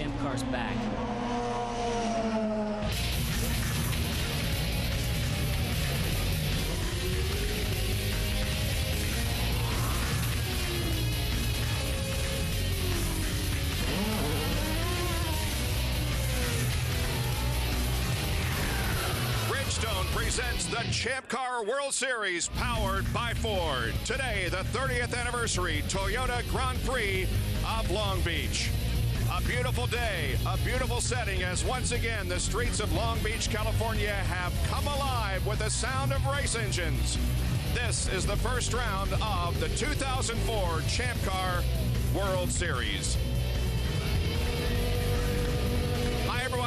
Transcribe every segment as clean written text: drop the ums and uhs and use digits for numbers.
Champ Car's back. Bridgestone presents the Champ Car World Series powered by Ford. Today, the 30th anniversary Toyota Grand Prix of Long Beach. A beautiful day, a beautiful setting as once again the streets of Long Beach, California have come alive with the sound of race engines. This is the first round of the 2004 Champ Car World Series.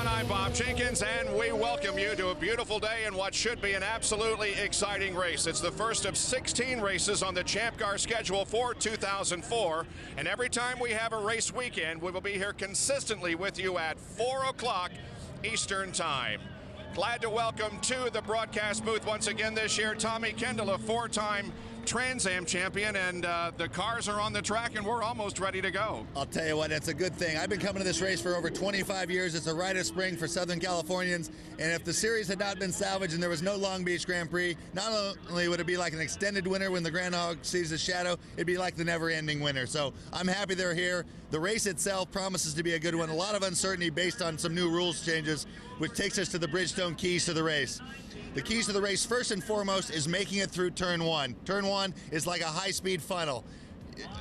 I'm Bob Jenkins, and we welcome you to a beautiful day in what should be an absolutely exciting race. It's the first of 16 races on the Champ Car schedule for 2004, and every time we have a race weekend, we will be here consistently with you at 4 o'clock Eastern Time. Glad to welcome to the broadcast booth once again this year, Tommy Kendall, a four-time Trans Am champion, and the cars are on the track and we're almost ready to go. I'll tell you what, it's a good thing. I've been coming to this race for over 25 years. It's a rite of spring for Southern Californians, and if the series had not been salvaged and there was no Long Beach Grand Prix, not only would it be like an extended winter when the Groundhog sees the shadow, it'd be like the never-ending winter. So I'm happy they're here. The race itself promises to be a good one. A lot of uncertainty based on some new rules changes, which takes us to the Bridgestone keys to the race. The keys to the race, first and foremost, is making it through turn one. Turn one is like a high-speed funnel.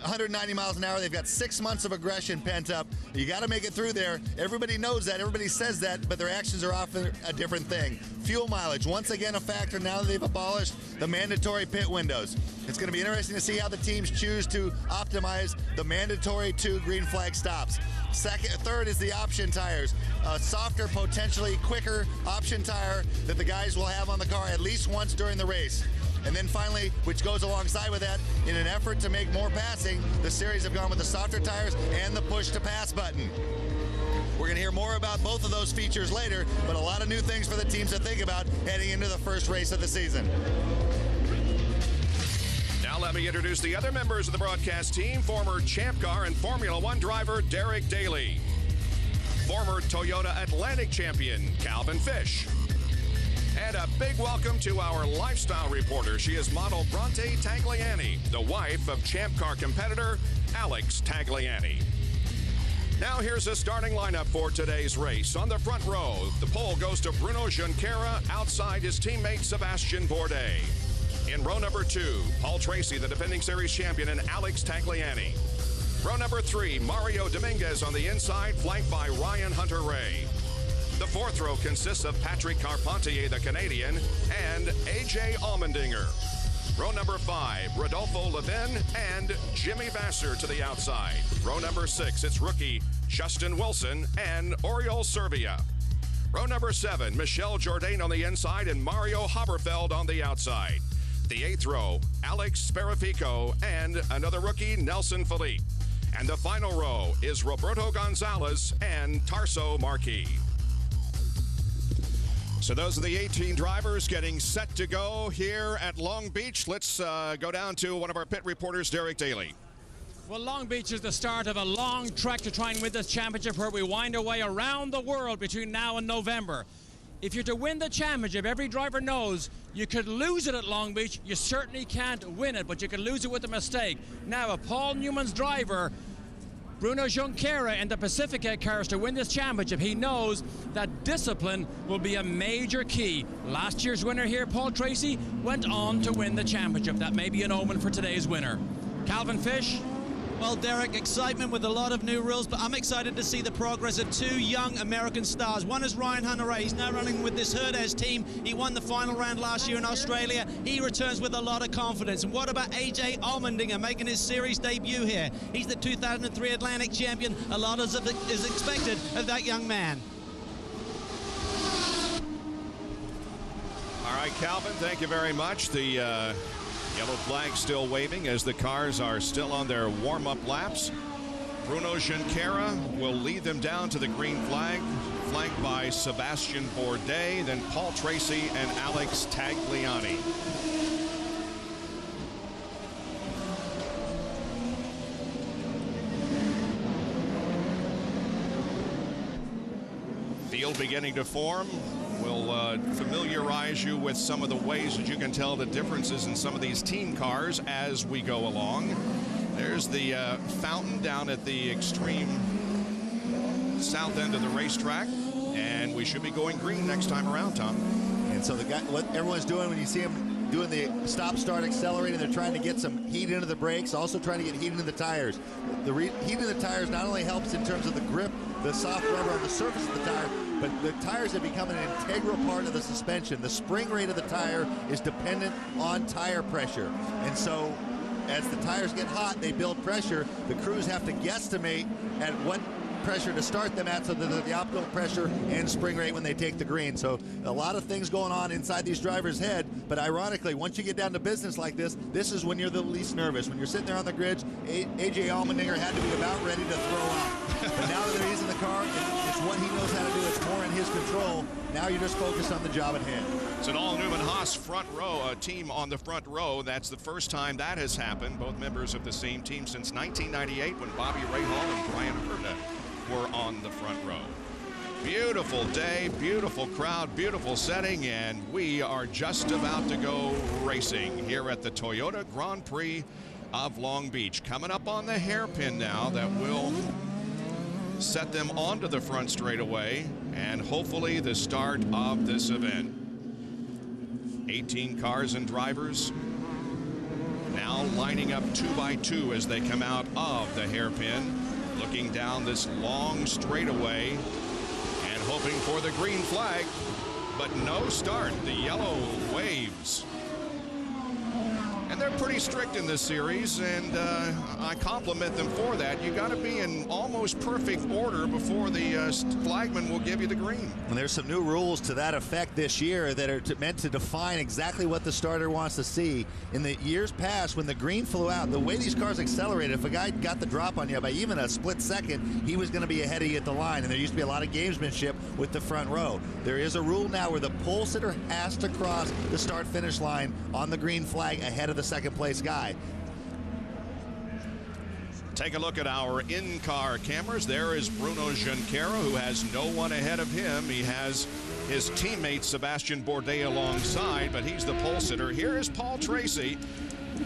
190 miles an hour, they've got 6 months of aggression pent up. You got to make it through there. Everybody knows that, everybody says that, but their actions are often a different thing. Fuel mileage, once again a factor now that they've abolished the mandatory pit windows. It's going to be interesting to see how the teams choose to optimize the mandatory 2 green flag stops. Third is the option tires. A softer, potentially quicker option tire that the guys will have on the car at least once during the race. And then finally, which goes alongside with that, in an effort to make more passing, the series have gone with the softer tires and the push-to-pass button. We're going to hear more about both of those features later, but a lot of new things for the teams to think about heading into the first race of the season. Now let me introduce the other members of the broadcast team, former Champ Car and Formula One driver Derek Daly, former Toyota Atlantic champion Calvin Fish, and a big welcome to our lifestyle reporter. She is model Bronte Tagliani, the wife of Champ Car competitor Alex Tagliani. Now here's the starting lineup for today's race. On the front row, the pole goes to Bruno Junqueira outside his teammate Sebastian Bourdais. In row number 2, Paul Tracy, the defending series champion, and Alex Tagliani. Row number 3, Mario Dominguez on the inside, flanked by Ryan Hunter-Reay. The fourth row consists of Patrick Carpentier, the Canadian, and A.J. Allmendinger. Row number 5, Rodolfo Levin and Jimmy Vasser to the outside. Row number 6, it's rookie Justin Wilson and Oriol Servia. Row number 7, Michel Jourdain on the inside and Mario Haberfeld on the outside. The 8th row, Alex Sparafico and another rookie, Nelson Felipe. And the final row is Roberto Gonzalez and Tarso Marquis. So those are the 18 drivers getting set to go here at Long Beach. Let's go down to one of our pit reporters, Derek Daly. Well, Long Beach is the start of a long trek to try and win this championship, where we wind our way around the world between now and November. If you're to win the championship, every driver knows you could lose it at Long Beach. You certainly can't win it, but you can lose it with a mistake. Now, if Paul Newman's driver, Bruno Junqueira, and the Pacifica cars to win this championship, he knows that discipline will be a major key. Last year's winner here, Paul Tracy, went on to win the championship. That may be an omen for today's winner. Calvin Fish. Well, Derek, excitement with a lot of new rules, but I'm excited to see the progress of 2 young American stars. One is Ryan Hunter-Reay. He's now running with this Herdez team. He won the final round last year in Australia. He returns with a lot of confidence. And what about A.J. Allmendinger making his series debut here? He's the 2003 Atlantic champion. A lot is expected of that young man. All right, Calvin, thank you very much. The yellow flag still waving as the cars are still on their warm-up laps. Bruno Junqueira will lead them down to the green flag, flanked by Sebastian Bourdais, then Paul Tracy and Alex Tagliani. field beginning to form. We'll familiarize you with some of the ways that you can tell the differences in some of these team cars as we go along. There's the fountain down at the extreme south end of the racetrack, and we should be going green next time around, Tom. And so what everyone's doing when you see them doing the stop, start, accelerating, they're trying to get some heat into the brakes, also trying to get heat into the tires. The heat in the tires not only helps in terms of the grip, the soft rubber on the surface of the tire, but the tires have become an integral part of the suspension. The spring rate of the tire is dependent on tire pressure. And so as the tires get hot, they build pressure. The crews have to guesstimate at what pressure to start them at so that they're the optimal pressure and spring rate when they take the green. So a lot of things going on inside these drivers' head, but ironically, once you get down to business like this is when you're the least nervous. When you're sitting there on the grids, A.J. Allmendinger had to be about ready to throw up. But now that he's in the car, it's what he knows how to do. It's more in his control. Now you're just focused on the job at hand. It's an all-Newman-Haas front row, a team on the front row. That's the first time that has happened. Both members of the same team since 1998 when Bobby Rahal and Brian Herta were on the front row. Beautiful day, beautiful crowd, beautiful setting, and we are just about to go racing here at the Toyota Grand Prix of Long Beach. Coming up on the hairpin now that will set them onto the front straightaway and hopefully the start of this event. 18 cars and drivers now lining up 2 by 2 as they come out of the hairpin, looking down this long straightaway and hoping for the green flag, but no start. The yellow waves. And they're pretty strict in this series, and I compliment them for that. You got to be in almost perfect order before the flagman will give you the green. And there's some new rules to that effect this year that are meant to define exactly what the starter wants to see. In the years past, when the green flew out, the way these cars accelerated, if a guy got the drop on you by even a split second, he was going to be ahead of you at the line. And there used to be a lot of gamesmanship with the front row. There is a rule now where the pole sitter has to cross the start-finish line on the green flag ahead of the second place guy. Take a look at our in-car cameras. There is Bruno Junqueira, who has no one ahead of him. He has his teammate Sebastian Bourdais alongside, but he's the pole sitter. Here is Paul Tracy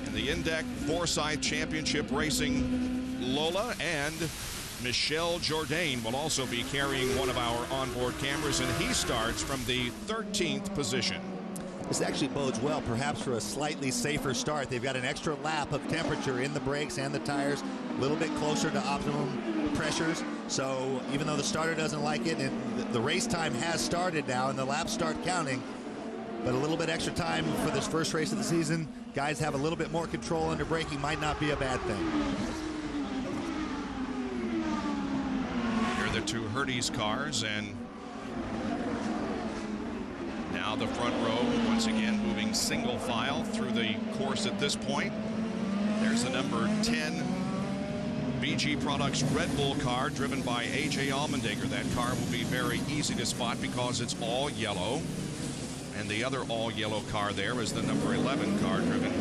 in the Indec Forsyth Championship Racing Lola, and Michel Jourdain will also be carrying one of our onboard cameras, and he starts from the 13th position. This actually bodes well, perhaps for a slightly safer start. They've got an extra lap of temperature in the brakes and the tires, a little bit closer to optimum pressures. So even though the starter doesn't like it, and the race time has started now, and the laps start counting, but a little bit extra time for this first race of the season. Guys have a little bit more control under braking, might not be a bad thing. Here are the two Hertes cars, and now the front row once again moving single file through the course at this point. There's the number 10 BG Products Red Bull car driven by A.J. Allmendinger. That car will be very easy to spot because it's all yellow. And the other all yellow car there is the number 11 car driven.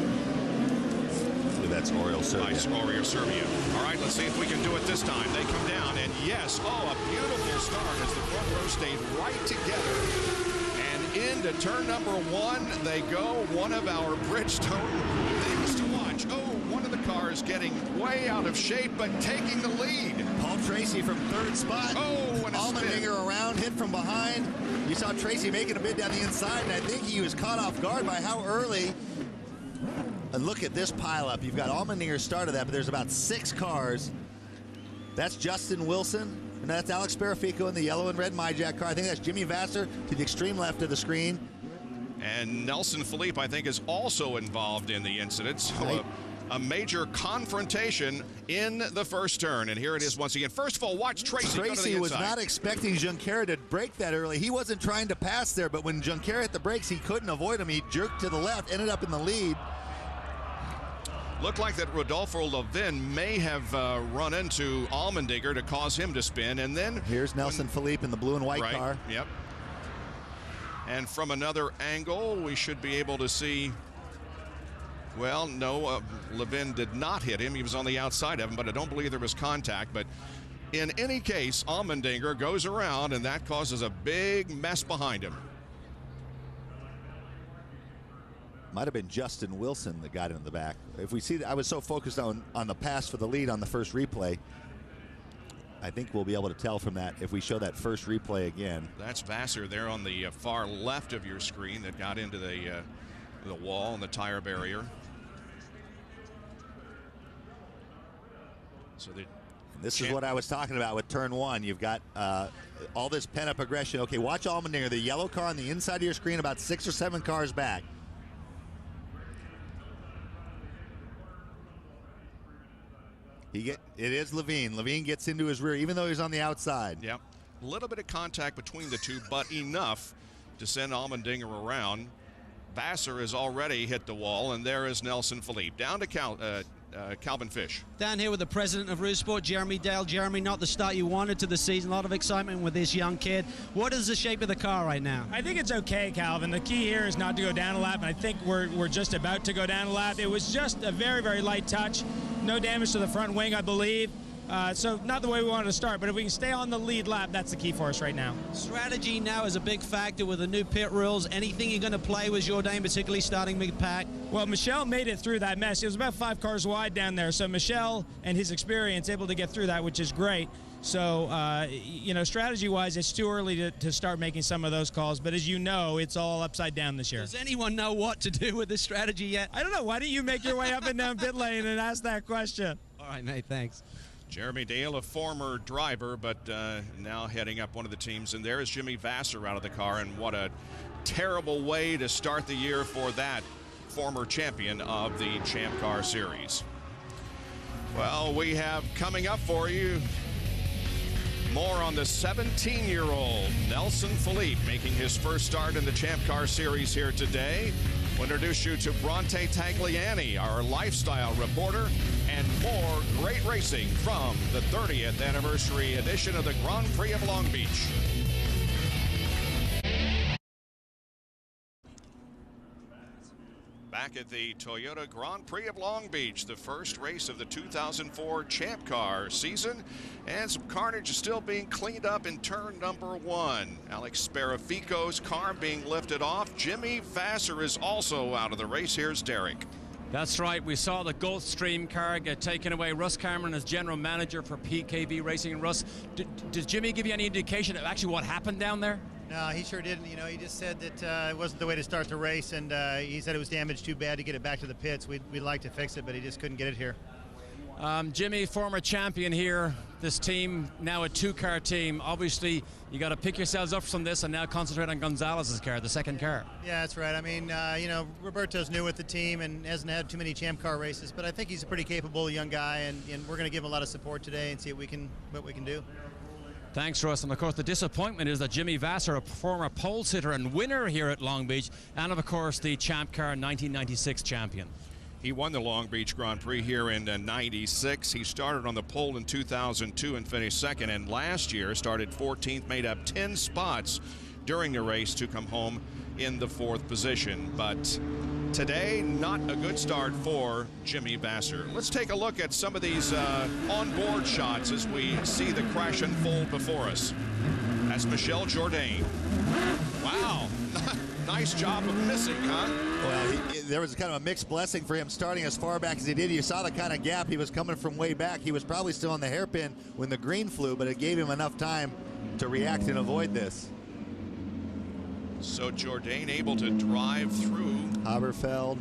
That's Oriol Servia. Nice, Oriol Servia. All right, let's see if we can do it this time. They come down, and yes, oh, a beautiful start as the front row stayed right together. Into turn number 1 they go. One of our Bridgestone things to watch. Oh, one of the cars getting way out of shape, but taking the lead. Paul Tracy from third spot. Oh, and a Allmendinger around, hit from behind. You saw Tracy making a bid down the inside, and I think he was caught off guard by how early. And look at this pileup. You've got Allmendinger started that, but there's about 6 cars. That's Justin Wilson. And that's Alex Sparafico in the yellow and red MyJack car. I think that's Jimmy Vasser to the extreme left of the screen. And Nelson Philippe, I think, is also involved in the incident. So a major confrontation in the first turn. And here it is once again. First of all, watch Tracy go to the inside. Tracy was not expecting Junqueira to brake that early. He wasn't trying to pass there, but when Junqueira hit the brakes, he couldn't avoid him. He jerked to the left, ended up in the lead. Looked like that Rodolfo Levin may have run into Allmendinger to cause him to spin, and then here's Nelson Philippe in the blue and white car. Yep. And from another angle, we should be able to see. Well, no, Levin did not hit him. He was on the outside of him, but I don't believe there was contact. But In any case, Allmendinger goes around, and that causes a big mess behind him. Might have been Justin Wilson that got in the back. If we see that, I was so focused on the pass for the lead on the first replay. I think we'll be able to tell from that if we show that first replay again. That's Vassar there on the far left of your screen that got into the wall and the tire barrier. So this is what I was talking about with turn one. You've got all this pent-up aggression. Okay, watch Allmendinger, the yellow car on the inside of your screen, about 6 or 7 cars back. It is Levine. Levine gets into his rear, even though he's on the outside. Yep. A little bit of contact between the two, but enough to send Allmendinger around. Vassar has already hit the wall, and there is Nelson Philippe. Down to Calvin Fish. Down here with the president of Rouge Sport, Jeremy Dale. Jeremy, not the start you wanted to the season. A lot of excitement with this young kid. What is the shape of the car right now? I think it's okay, Calvin. The key here is not to go down a lap, and I think we're just about to go down a lap. It was just a very, very light touch. No damage to the front wing, I believe. So not the way we wanted to start, but if we can stay on the lead lap, that's the key for us right now. Strategy now is a big factor with the new pit rules. Anything you're going to play with Jourdain, particularly starting mid-pack? Well, Michel made it through that mess. It was about 5 cars wide down there, so Michel and his experience able to get through that, which is great. So, strategy-wise, it's too early to start making some of those calls, but as you know, it's all upside down this year. Does anyone know what to do with this strategy yet? I don't know. Why don't you make your way up and down pit lane and ask that question? All right, mate, thanks. Jeremy Dale, a former driver, but now heading up one of the teams. And there is Jimmy Vassar out of the car, and what a terrible way to start the year for that former champion of the Champ Car Series. Well, we have coming up for you more on the 17-year-old Nelson Philippe making his first start in the Champ Car Series here today. We'll introduce you to Bronte Tagliani, our lifestyle reporter, and more great racing from the 30th anniversary edition of the Grand Prix of Long Beach. Back at the Toyota Grand Prix of Long Beach, the first race of the 2004 Champ Car season, and some carnage is still being cleaned up in turn number 1. Alex Sparafico's car being lifted off. Jimmy Vassar is also out of the race. Here's Derek. That's right. We saw the Gulfstream car get taken away. Russ Cameron is general manager for PKV Racing. And Russ, did Jimmy give you any indication of actually what happened down there? No, he sure didn't. He just said that it wasn't the way to start the race, and he said it was damaged too bad to get it back to the pits. We'd like to fix it, but he just couldn't get it here. Jimmy, former champion here. This team, now a 2-car team. Obviously, you got to pick yourselves up from this and now concentrate on Gonzalez's car, the second car. Yeah, that's right. I mean, Roberto's new with the team and hasn't had too many Champ Car races, but I think he's a pretty capable young guy, and we're going to give him a lot of support today and see what we can do. Thanks, Russ. And of course, the disappointment is that Jimmy Vassar, a former pole sitter and winner here at Long Beach, and of course the Champ Car 1996 champion. He won the Long Beach Grand Prix here in '96. He started on the pole in 2002 and finished second, and last year started 14th, made up 10 spots during the race to come home in the 4th position. But today, not a good start for Jimmy Vassar. Let's take a look at some of these onboard shots as we see the crash unfold before us. That's Michel Jourdain. Wow. Nice job of missing, huh? Well, there was kind of a mixed blessing for him starting as far back as he did. You saw the kind of gap. He was coming from way back. He was probably still on the hairpin when the green flew, but it gave him enough time to react and avoid this. So Jourdain able to drive through. Haberfeld.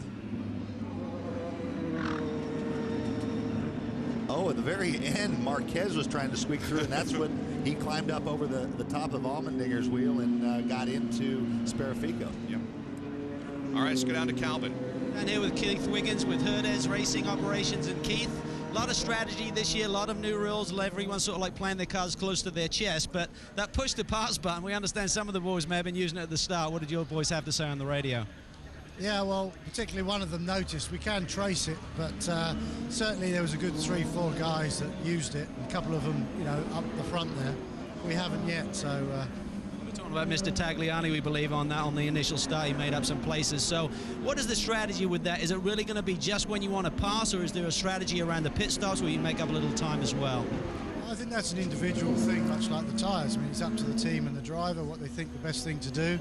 Oh, at the very end, Marquez was trying to squeak through, and that's when he climbed up over the top of Allmendinger's wheel and got into Sparafico. Yep. All right, let's go down to Calvin. And here with Keith Wiggins with Herdez Racing Operations. And Keith, a lot of strategy this year, a lot of new rules. Everyone's sort of like playing their cards close to their chest. But that push to pass button, we understand some of the boys may have been using it at the start. What did your boys have to say on the radio? Yeah, well, particularly one of them noticed. We can trace it, but certainly there was a good 3-4 guys that used it. A couple of them, up the front there. We haven't yet, so... We're talking about Mr. Tagliani, we believe, on the initial start. He made up some places. So what is the strategy with that? Is it really going to be just when you want to pass, or is there a strategy around the pit stops where you make up a little time as well? I think that's an individual thing, much like the tyres. I mean, it's up to the team and the driver what they think the best thing to do.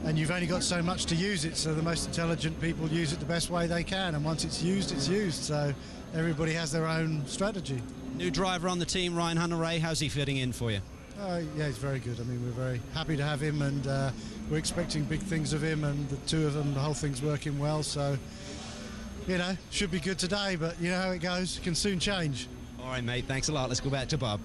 And you've only got so much to use it, so the most intelligent people use it the best way they can. And once it's used, it's used. So everybody has their own strategy. New driver on the team, Ryan Hunter-Reay. How's he fitting in for you? Yeah, he's very good. I mean, we're very happy to have him, and we're expecting big things of him. And the two of them, the whole thing's working well. So, you know, should be good today. But you know how it goes. It can soon change. All right, mate. Thanks a lot. Let's go back to Bob.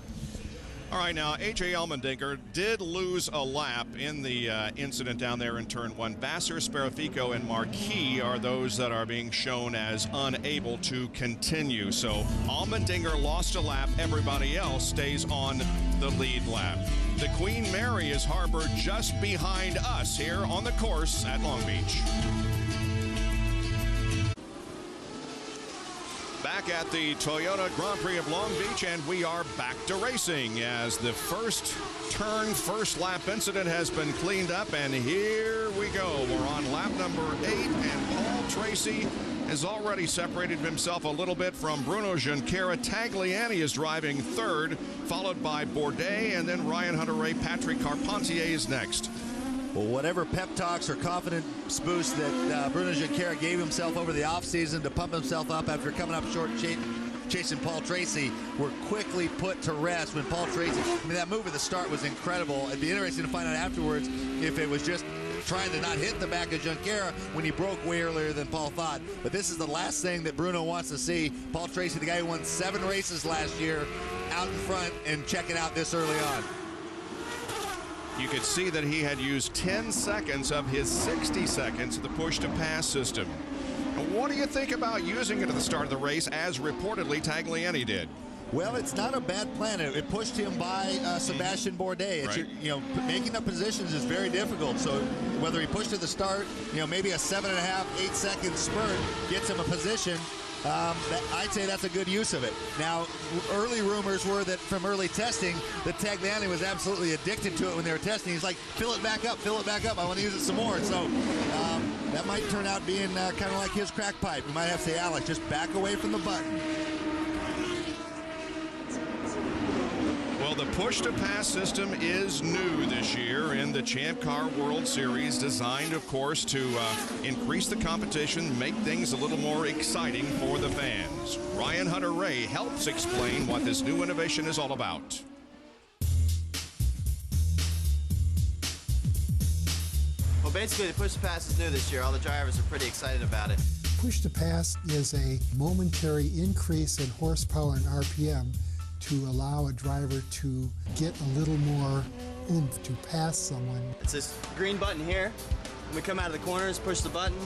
All right, now, A.J. Allmendinger did lose a lap in the incident down there in Turn 1. Vassar, Sparaffico, and Marquis are those that are being shown as unable to continue. So Allmendinger lost a lap. Everybody else stays on the lead lap. The Queen Mary is harbored just behind us here on the course at Long Beach. Back at the Toyota Grand Prix of Long Beach, and we are back to racing as the first turn, first lap incident has been cleaned up, and here we go. We're on lap number 8, and Paul Tracy has already separated himself a little bit from Bruno Junqueira. Tagliani is driving third, followed by Bourdais, and then Ryan Hunter-Reay. Patrick Carpentier is next. Well, whatever pep talks or confidence boost that Bruno Junqueira gave himself over the offseason to pump himself up after coming up short chasing Paul Tracy were quickly put to rest when Paul Tracy, I mean, that move at the start was incredible. It'd be interesting to find out afterwards if it was just trying to not hit the back of Junqueira when he broke way earlier than Paul thought. But this is the last thing that Bruno wants to see. Paul Tracy, the guy who won 7 races last year, out in front and checking out this early on. You could see that he had used 10 seconds of his 60 seconds of the push-to-pass system. What do you think about using it at the start of the race, as reportedly Tagliani did? Well, it's not a bad plan. It pushed him by Sebastian Bourdais. Right. You know, making up positions is very difficult. So whether he pushed at the start, you know, maybe a 7.5, 8 second spurt gets him a position. I'd say that's a good use of it. Now, early rumors were that from early testing that Tagliani was absolutely addicted to it when they were testing. He's like, fill it back up, I want to use it some more. So that might turn out being kind of like his crack pipe. We might have to say, Alex, just back away from the button. Well, the push-to-pass system is new this year in the Champ Car World Series, designed, of course, to increase the competition, make things a little more exciting for the fans. Ryan Hunter-Reay helps explain what this new innovation is all about. Well, basically, the push-to-pass is new this year. All the drivers are pretty excited about it. Push-to-pass is a momentary increase in horsepower and RPM to allow a driver to get a little more oomph to pass someone. It's this green button here. When we come out of the corners, push the button,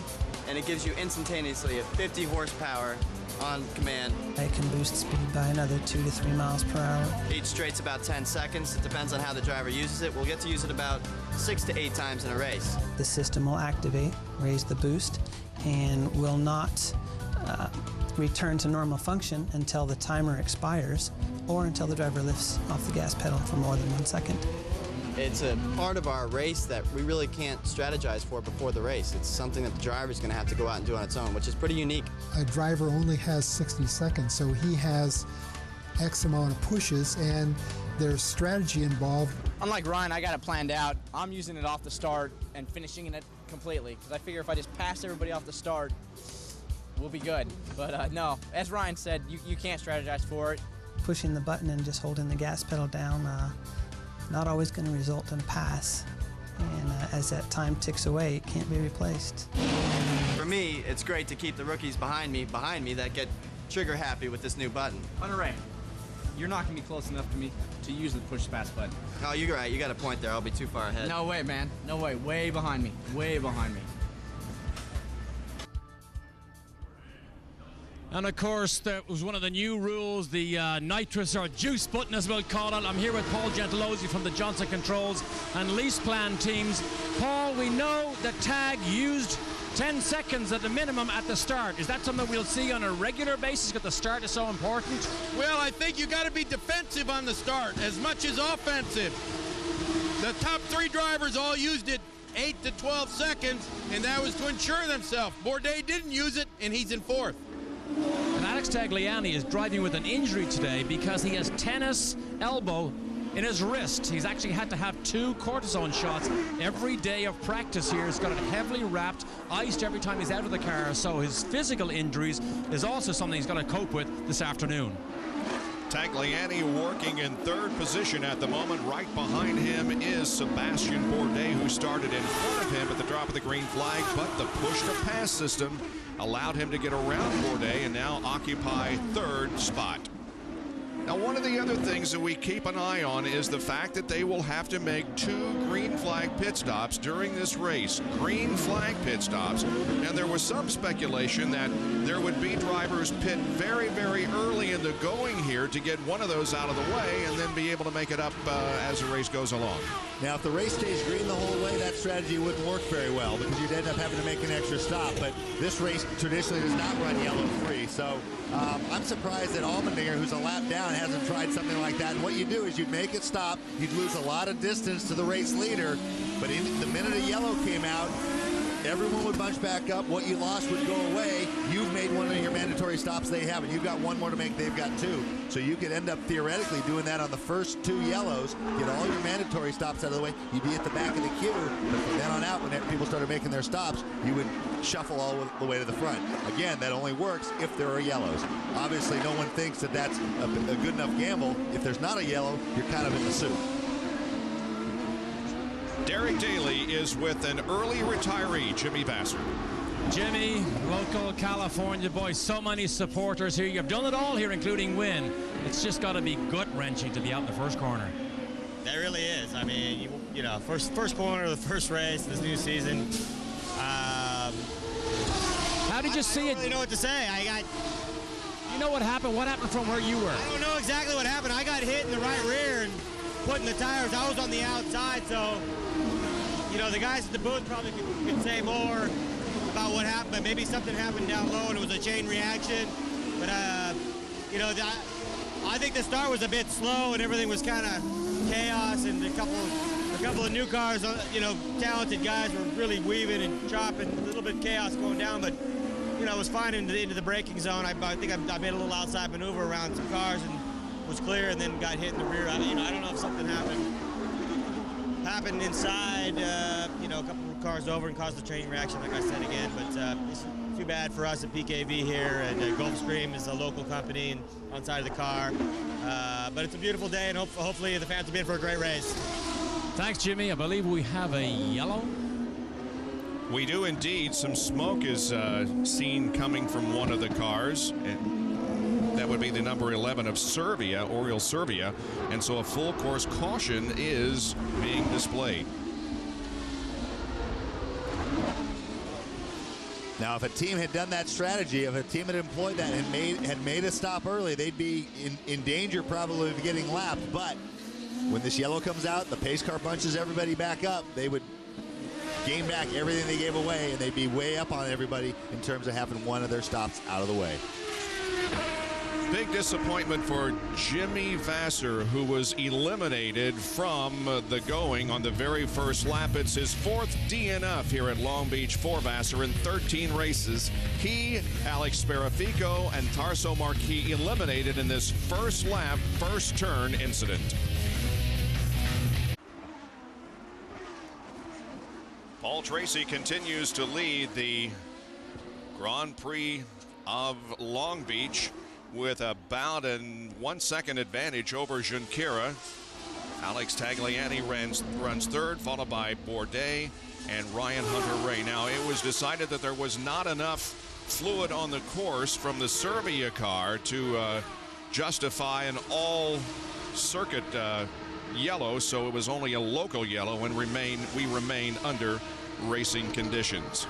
and it gives you instantaneously a 50 horsepower on command. It can boost speed by another 2 to 3 miles per hour. Each straight's about 10 seconds. It depends on how the driver uses it. We'll get to use it about 6 to 8 times in a race. The system will activate, raise the boost, and will not return to normal function until the timer expires or until the driver lifts off the gas pedal for more than 1 second. It's a part of our race that we really can't strategize for before the race. It's something that the driver's going to have to go out and do on its own, which is pretty unique. A driver only has 60 seconds, so he has X amount of pushes, and there's strategy involved. Unlike Ryan, I got it planned out. I'm using it off the start and finishing it completely, because I figure if I just pass everybody off the start, we'll be good. But no, as Ryan said, you can't strategize for it. Pushing the button and just holding the gas pedal down, not always going to result in a pass. And as that time ticks away, it can't be replaced. For me, it's great to keep the rookies behind me that get trigger happy with this new button. Hunter-Reay, you're not going to be close enough to me to use the push-pass button. Oh, you're right. You got a point there. I'll be too far ahead. No way, man. No way. Way behind me. Way behind me. And of course, that was one of the new rules, the nitrous or juice button, as we'll call it. I'm here with Paul Gentilozzi from the Johnson Controls and LeasePlan teams. Paul, we know that Tag used 10 seconds at the minimum at the start. Is that something we'll see on a regular basis because the start is so important? Well, I think you got to be defensive on the start as much as offensive. The top 3 drivers all used it 8 to 12 seconds, and that was to ensure themselves. Bourdais didn't use it, and he's in 4th. And Alex Alex Tagliani is driving with an injury today because he has tennis elbow in his wrist. He's actually had to have 2 cortisone shots every day of practice here. He's got it heavily wrapped, iced every time he's out of the car. So his physical injuries is also something he's got to cope with this afternoon. Tagliani working in 3rd position at the moment. Right behind him is Sebastian Bourdais, who started in front of him at the drop of the green flag, but the push-to-pass system allowed him to get around Bourdais and now occupy 3rd spot. Now, one of the other things that we keep an eye on is the fact that they will have to make 2 green flag pit stops during this race. Green flag pit stops. And there was some speculation that there would be drivers pit very, very early in the going here to get one of those out of the way and then be able to make it up as the race goes along. Now, if the race stays green the whole way, that strategy wouldn't work very well because you'd end up having to make an extra stop. But this race traditionally does not run yellow free. So I'm surprised that Allmendinger, who's a lap down, hasn't tried something like that. And what you do is you'd make it stop. You'd lose a lot of distance to the race leader. But in the minute a yellow came out, everyone would bunch back up. What you lost would go away. You've made one of your mandatory stops they haven't. You've got one more to make. They've got 2. So you could end up theoretically doing that on the first 2 yellows, get all your mandatory stops out of the way. You'd be at the back of the queue. But from then on out, when people started making their stops, you would shuffle all the way to the front. Again, that only works if there are yellows. Obviously, no one thinks that that's a good enough gamble. If there's not a yellow, you're kind of in the soup. Derek Daly is with an early retiree, Jimmy Vasser. Jimmy, local California boy, so many supporters here. You've done it all here, including win. It's just got to be gut-wrenching to be out in the first corner. That really is. I mean, you know, first corner of the first race this new season. How did you see it? I don't really know what to say. You know what happened? What happened from where you were? I don't know exactly what happened. I got hit in the right rear and putting the tires. I was on the outside, so you know the guys at the booth probably could say more about what happened. But maybe something happened down low and it was a chain reaction. But you know, I think the start was a bit slow and everything was kind of chaos. And a couple of new cars, you know, talented guys were really weaving and chopping. A little bit of chaos going down, but you know, it was fine into the braking zone. I think I made a little outside maneuver around some cars and was clear, and then got hit in the rear. I don't know if something happened inside, you know, a couple of cars over and caused a chain reaction, like I said again. But it's too bad for us at PKV here, and Gulfstream is a local company and on side of the car. But it's a beautiful day, and hopefully the fans will be in for a great race. Thanks, Jimmy. I believe we have a yellow. We do indeed. Some smoke is seen coming from one of the cars. And that would be the number 11 of Serbia, Oriol Serbia. And so a full course caution is being displayed. Now, if a team had done that strategy, if a team had employed that and had made a stop early, they'd be in danger probably of getting lapped. But when this yellow comes out, the pace car bunches everybody back up, they would gain back everything they gave away, and they'd be way up on everybody in terms of having one of their stops out of the way. Big disappointment for Jimmy Vasser, who was eliminated from the going on the very first lap. It's his 4th DNF here at Long Beach for Vasser in 13 races. He, Alex Sparafico, and Tarso Marquis eliminated in this first lap, first turn incident. Paul Tracy continues to lead the Grand Prix of Long Beach with about a 1 second advantage over Junqueira. Alex Tagliani runs 3rd, followed by Bourdais and Ryan Hunter-Reay. Now, it was decided that there was not enough fluid on the course from the Serbia car to justify an all-circuit yellow, so it was only a local yellow, and we remain under racing conditions.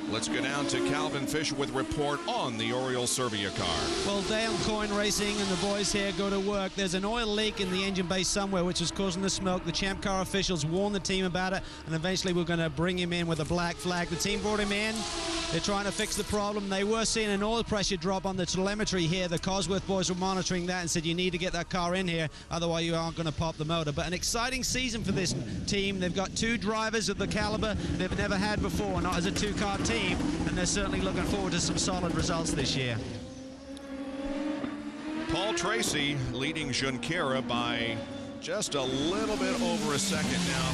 Let's go down to Calvin Fish with report on the Oriol Serbia car. Well, Dale Coyne Racing and the boys here go to work. There's an oil leak in the engine bay somewhere, which is causing the smoke. The Champ Car officials warned the team about it, and eventually we're going to bring him in with a black flag. The team brought him in. They're trying to fix the problem. They were seeing an oil pressure drop on the telemetry here. The Cosworth boys were monitoring that and said you need to get that car in here, otherwise you aren't going to pop the motor. But an exciting season for this team. They've got 2 drivers of the caliber they've never had before, not as a 2-car team, and they're certainly looking forward to some solid results this year. Paul Tracy leading Junqueira by just a little bit over a second now.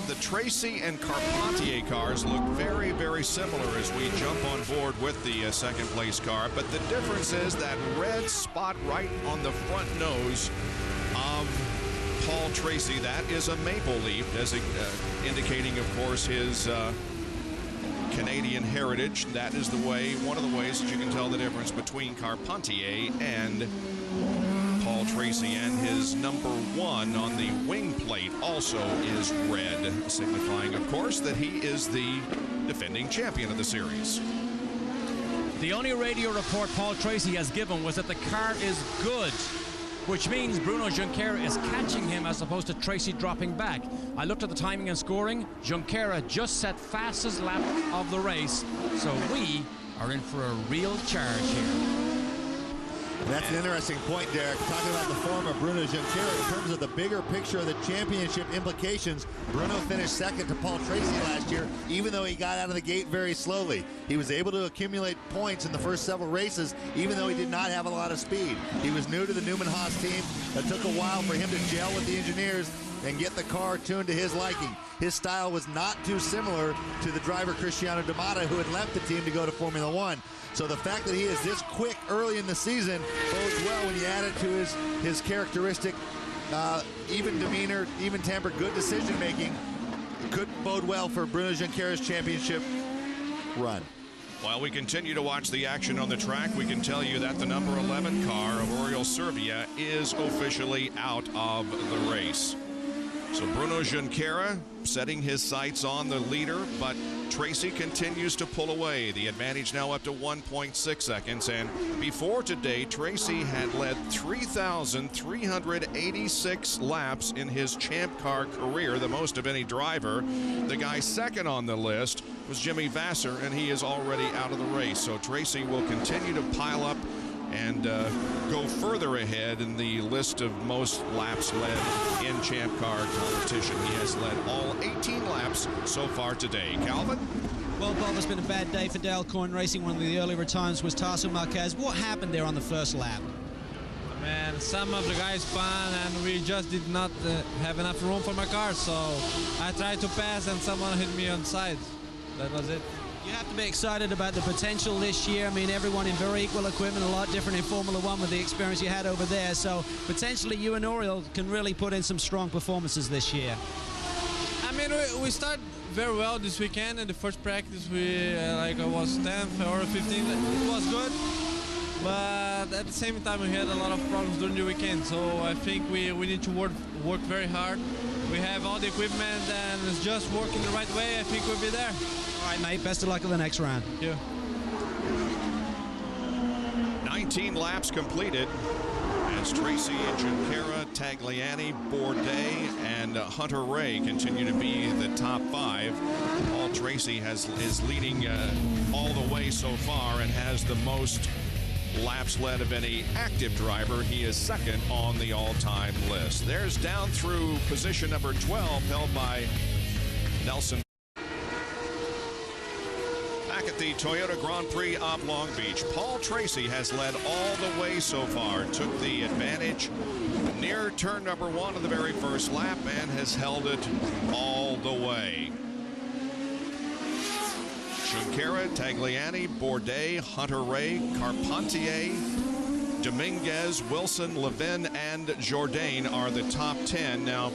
The Tracy and Carpentier cars look very, very similar as we jump on board with the second place car, but the difference is that red spot right on the front nose of Paul Tracy. That is a maple leaf, indicating, of course, his Canadian heritage. That is one of the ways that you can tell the difference between Carpentier and Paul Tracy, and his number 1 on the wing plate also is red, signifying, of course, that he is the defending champion of the series. The only radio report Paul Tracy has given was that the car is good, which means Bruno Junqueira is catching him as opposed to Tracy dropping back. I looked at the timing and scoring. Junqueira just set fastest lap of the race, so we are in for a real charge here. That's an interesting point, Derek. Talking about the form of Bruno Junqueira in terms of the bigger picture of the championship implications. Bruno finished second to Paul Tracy last year, even though he got out of the gate very slowly. He was able to accumulate points in the first several races, even though he did not have a lot of speed. He was new to the Newman-Haas team. It took a while for him to gel with the engineers and get the car tuned to his liking. His style was not too similar to the driver Cristiano D'Amata, who had left the team to go to Formula One. So the fact that he is this quick early in the season bodes well when you add it to his characteristic, even demeanor, even temper, good decision making. Could bode well for Bruno Junqueira's championship run. While we continue to watch the action on the track, we can tell you that the number 11 car of Oriol Servia is officially out of the race. So Bruno Junqueira setting his sights on the leader, but Tracy continues to pull away. The advantage now up to 1.6 seconds. And before today, Tracy had led 3,386 laps in his Champ Car career, the most of any driver. The guy second on the list was Jimmy Vasser, and he is already out of the race. So Tracy will continue to pile up and go further ahead in the list of most laps led in Champ Car competition. He has led all 18 laps so far today. Calvin? Well, Bob, it's been a bad day for Dale Coyne Racing. One of the early retirements was Tarso Marquez. What happened there on the first lap? Man, some of the guys spun and we just did not have enough room for my car, so I tried to pass and someone hit me on the side. That was it. You have to be excited about the potential this year. I mean, everyone in very equal equipment, a lot different in Formula One with the experience you had over there. So potentially you and Oriol can really put in some strong performances this year. I mean, we started very well this weekend. In the first practice, I was 10th or 15th. It was good, but at the same time, we had a lot of problems during the weekend. So I think we need to work very hard. We have all the equipment and it's just working the right way. I think we'll be there. All right, mate. Best of luck in the next round. Thank you. 19 laps completed as Tracy, Junqueira, Tagliani, Bourdais, and Hunter Ray continue to be the top 5. Paul Tracy is leading all the way so far and has the most laps led of any active driver. He is second on the all-time list. There's down through position number 12 held by Nelson. Back at the Toyota Grand Prix of Long Beach, Paul Tracy has led all the way so far, took the advantage near turn number 1 of the very first lap and has held it all the way. Junqueira, Tagliani, Bourdais, Hunter Ray, Carpentier, Dominguez, Wilson, Levin, and Jourdain are the top 10. Now,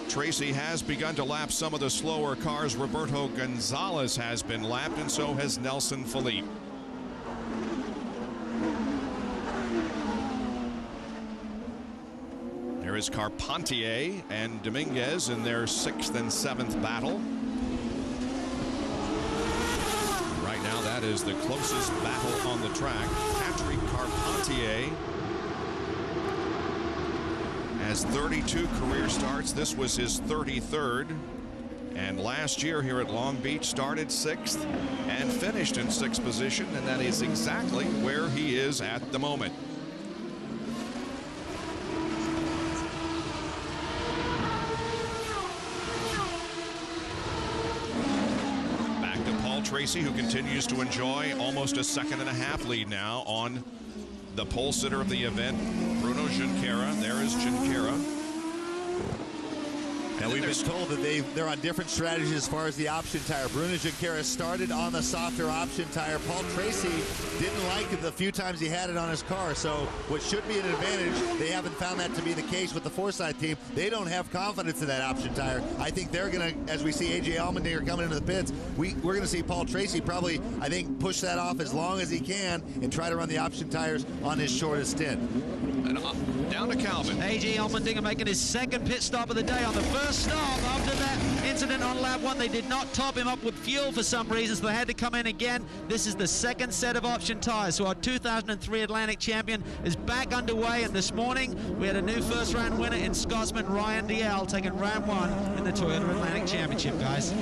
Tracy has begun to lap some of the slower cars. Roberto Gonzalez has been lapped, and so has Nelson Philippe. There is Carpentier and Dominguez in their 6th and 7th battle. Right now, that is the closest battle on the track. Patrick Carpentier has 32 career starts. This was his 33rd. And last year here at Long Beach started 6th and finished in 6th position, and that is exactly where he is at the moment. Back to Paul Tracy, who continues to enjoy almost a 2.5 lead now on the pole sitter of the event, Bruno Junqueira. There is Junqueira. And we've been told that they're on different strategies as far as the option tire. Bruno Junqueira started on the softer option tire. Paul Tracy didn't like it the few times he had it on his car. So what should be an advantage, they haven't found that to be the case with the Forsythe team. They don't have confidence in that option tire. I think they're going to, as we see AJ Allmendinger coming into the pits, we're going to see Paul Tracy probably, I think, push that off as long as he can and try to run the option tires on his shortest stint. And down to Calvin. AJ Allmendinger making his second pit stop of the day on the first stop after that incident on lap 1. They did not top him up with fuel for some reason, so they had to come in again. This is the second set of option tires. So our 2003 Atlantic champion is back underway, and this morning we had a new first round winner in Scotsman Ryan Dalziel taking round 1 in the Toyota Atlantic Championship, guys.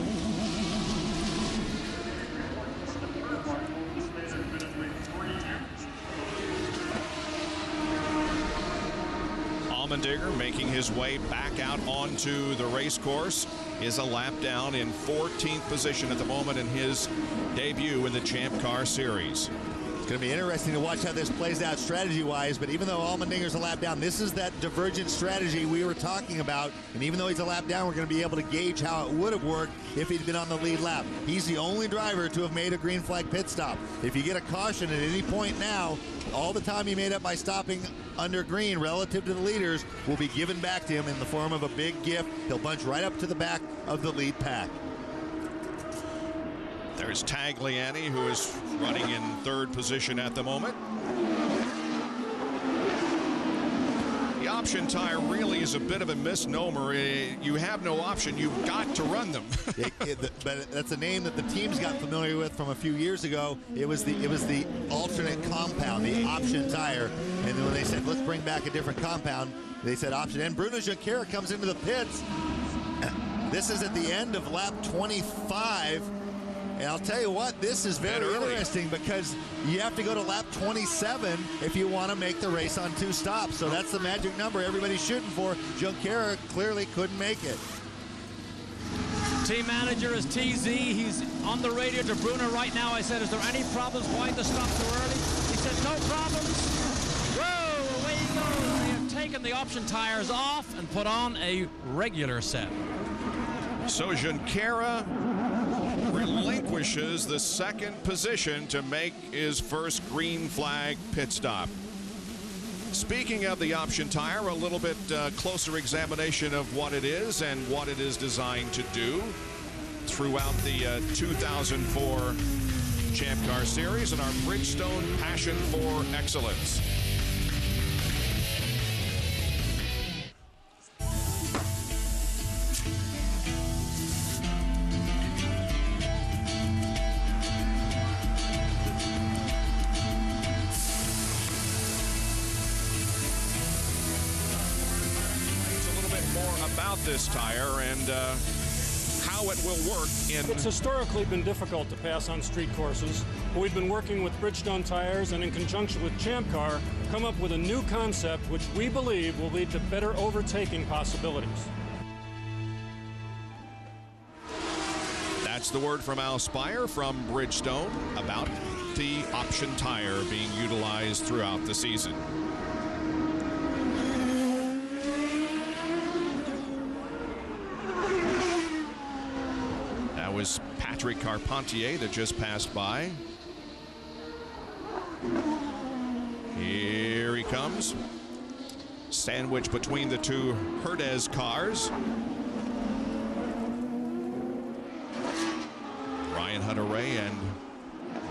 Allmendinger making his way back out onto the race course is a lap down in 14th position at the moment in his debut in the Champ Car Series. It's going to be interesting to watch how this plays out strategy-wise, but even though Allmendinger's a lap down, this is that divergent strategy we were talking about, and even though he's a lap down, we're going to be able to gauge how it would have worked if he'd been on the lead lap. He's the only driver to have made a green flag pit stop. If you get a caution at any point now, all the time he made up by stopping under green relative to the leaders will be given back to him in the form of a big gift. He'll bunch right up to the back of the lead pack. There's Tagliani, who is running in 3rd position at the moment. The option tire really is a bit of a misnomer. You have no option. You've got to run them. But that's a name that the teams got familiar with from a few years ago. It was the alternate compound, the option tire. And then when they said, let's bring back a different compound, they said option. And Bruno Junqueira comes into the pits. This is at the end of lap 25. And I'll tell you what, this is very interesting because you have to go to lap 27 if you want to make the race on 2 stops. So that's the magic number everybody's shooting for. Junqueira clearly couldn't make it. Team manager is TZ. He's on the radio to Bruno right now. I said, is there any problems? Why the stop so early? He said, no problems. Whoa, away he goes. They have taken the option tires off and put on a regular set. So Junqueira relinquishes the 2nd position to make his first green flag pit stop. Speaking of the option tire, a little bit closer examination of what it is and what it is designed to do throughout the 2004 Champ Car Series and our Bridgestone Passion for Excellence. This tire and how it will work in... It's historically been difficult to pass on street courses, but we've been working with Bridgestone tires and in conjunction with Champ Car come up with a new concept which we believe will lead to better overtaking possibilities. That's the word from Al Spire from Bridgestone about the option tire being utilized throughout the season. Was Patrick Carpentier that just passed by. Here he comes. Sandwiched between the 2 Herdez cars. Ryan Hunter-Reay and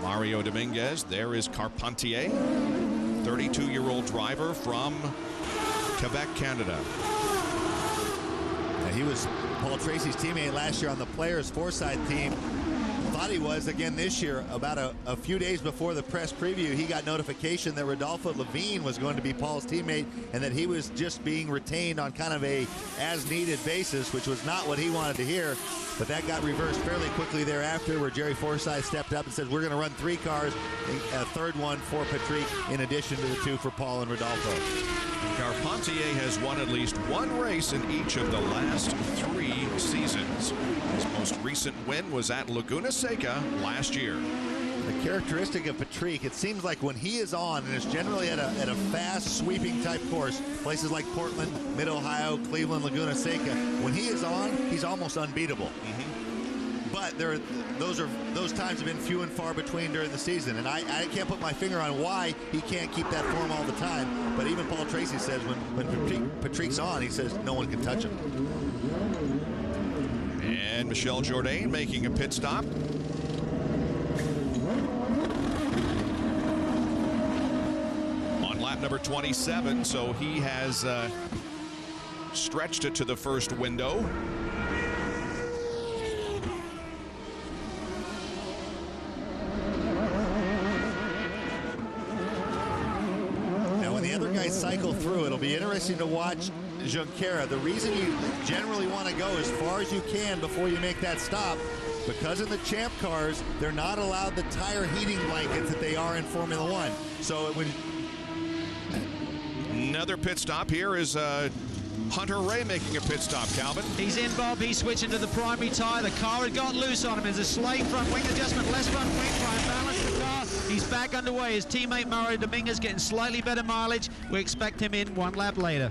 Mario Dominguez. There is Carpentier, 32-year-old driver from Quebec, Canada. And he was Paul Tracy's teammate last year on the Players Forsythe team. thought he was again this year. About a few days before the press preview, he got notification that Rodolfo Levine was going to be Paul's teammate and that he was just being retained on kind of a as-needed basis, which was not what he wanted to hear. But that got reversed fairly quickly thereafter, where Jerry Forsyth stepped up and said, we're going to run 3 cars, a third one for Patrick, in addition to the 2 for Paul and Rodolfo. Carpentier has won at least 1 race in each of the last 3 seasons. His most recent win was at Laguna Seca last year. The characteristic of Patrick, it seems like when he is on, and it's generally at a fast sweeping type course, places like Portland, Mid-Ohio, Cleveland, Laguna Seca, when he is on, he's almost unbeatable. But those times have been few and far between during the season, and I can't put my finger on why he can't keep that form all the time. But even Paul Tracy says when Patrick's on, he says no one can touch him. And Michel Jourdain making a pit stop. On lap number 27, so he has stretched it to the first window. Cycle through. It'll be interesting to watch Junqueira. The reason you generally want to go as far as you can before you make that stop, because in the Champ cars, they're not allowed the tire heating blankets that they are in Formula One. So it would... Another pit stop here is Hunter Ray making a pit stop, Calvin. He's in, Bob. He's switching to the primary tire. The car had got loose on him. There's a slight front wing adjustment, less front wing, try and balance the car. He's back underway. His teammate Mario Dominguez getting slightly better mileage. We expect him in 1 lap later.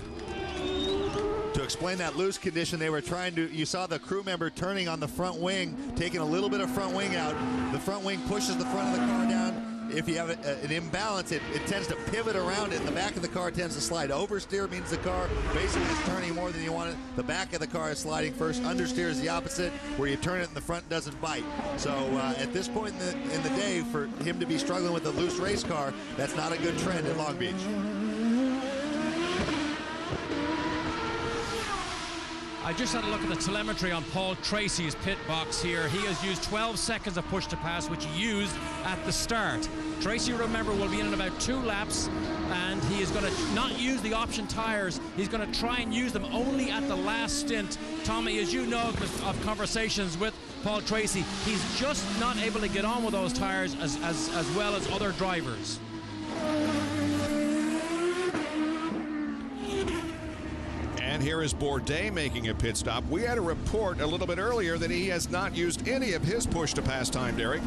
To explain that loose condition, they were trying to, you saw the crew member turning on the front wing, taking a little bit of front wing out. The front wing pushes the front of the car down. If you have an imbalance, it tends to pivot around it. The back of the car tends to slide. Oversteer means the car basically is turning more than you want it. The back of the car is sliding first. Understeer is the opposite, where you turn it and the front doesn't bite. So at this point in the day, for him to be struggling with a loose race car, that's not a good trend in Long Beach. I just had a look at the telemetry on Paul Tracy's pit box here. He has used 12 seconds of push to pass, which he used at the start. Tracy, remember, will be in about 2 laps, and he is going to not use the option tires. He's going to try and use them only at the last stint. Tommy, as you know of conversations with Paul Tracy, he's just not able to get on with those tires as well as other drivers. And here is Bourdais making a pit stop. We had a report a little bit earlier that he has not used any of his push to pass time, Derek.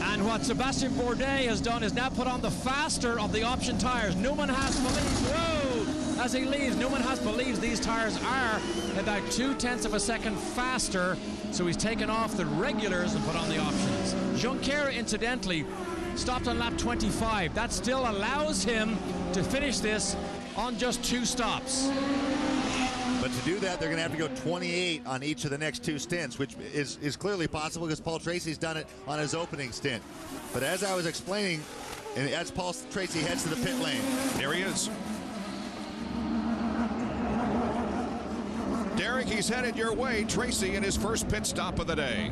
And what Sebastian Bourdais has done is now put on the faster of the option tires. Newman Haas believes, whoa, as he leaves, Newman Haas believes these tires are about 0.2 of a second faster. So he's taken off the regulars and put on the options. Junqueira, incidentally, stopped on lap 25. That still allows him to finish this on just 2 stops. But to do that, they're going to have to go 28 on each of the next 2 stints, which is clearly possible because Paul Tracy's done it on his opening stint. But as I was explaining, and as Paul Tracy heads to the pit lane. There he is. Derek, he's headed your way. Tracy in his first pit stop of the day.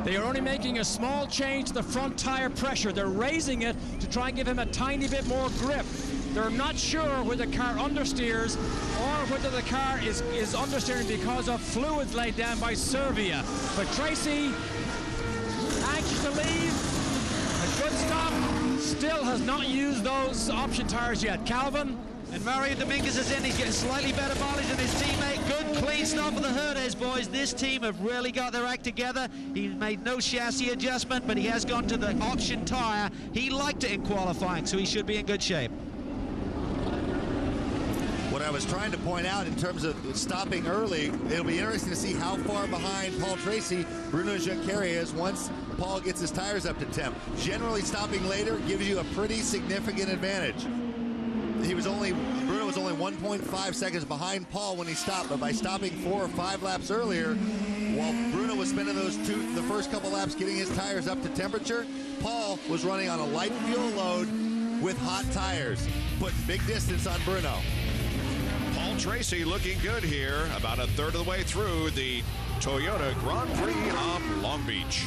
They are only making a small change to the front tire pressure. They're raising it to try and give him a tiny bit more grip. They're not sure whether the car understeers or whether the car is understeering because of fluids laid down by Servia. But Tracy, anxious to leave, a good stop, still has not used those option tires yet. Calvin? And Mario Dominguez is in. He's getting slightly better mileage than his teammate. Good, clean start for the Herdez boys. This team have really got their act together. He's made no chassis adjustment, but he has gone to the option tire. He liked it in qualifying, so he should be in good shape. What I was trying to point out in terms of stopping early, it'll be interesting to see how far behind Paul Tracy Bruno Junqueira is once Paul gets his tires up to temp. Generally, stopping later gives you a pretty significant advantage. Bruno was only 1.5 seconds behind Paul when he stopped, but by stopping 4 or 5 laps earlier, while Bruno was spending the first couple laps getting his tires up to temperature, Paul was running on a light fuel load with hot tires, putting big distance on Bruno. Paul Tracy looking good here, about a third of the way through the Toyota Grand Prix of Long Beach.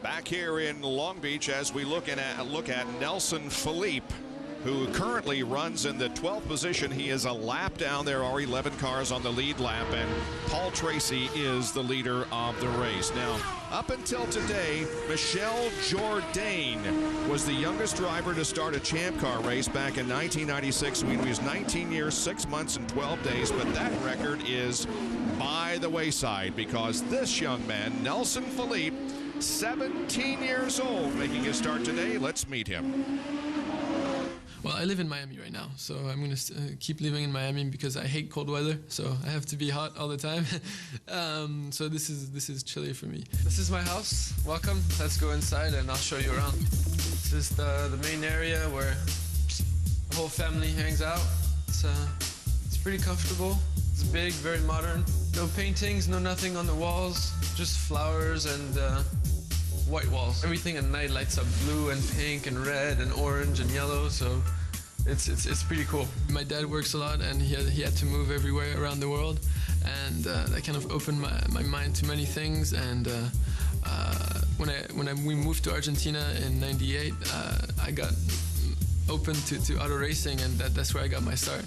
Back here in Long Beach as we look at Nelson Philippe, who currently runs in the 12th position. He is a lap down. There are 11 cars on the lead lap, and Paul Tracy is the leader of the race. Now, up until today, Michel Jourdain was the youngest driver to start a Champ Car race back in 1996 when he was 19 years, 6 months, and 12 days. But that record is by the wayside because this young man, Nelson Philippe, 17 years old, making his start today. Let's meet him. Well, I live in Miami right now, so I'm going to keep living in Miami because I hate cold weather, so I have to be hot all the time. So this is chilly for me. This is my house. Welcome. Let's go inside and I'll show you around. This is the main area where the whole family hangs out. It's pretty comfortable. It's big, very modern. No paintings, no nothing on the walls, just flowers and white walls. Everything at night lights up blue and pink and red and orange and yellow, so it's pretty cool. My dad works a lot and he had to move everywhere around the world, and that kind of opened my mind to many things. And when we moved to Argentina in '98, I got open to auto racing, and that's where I got my start.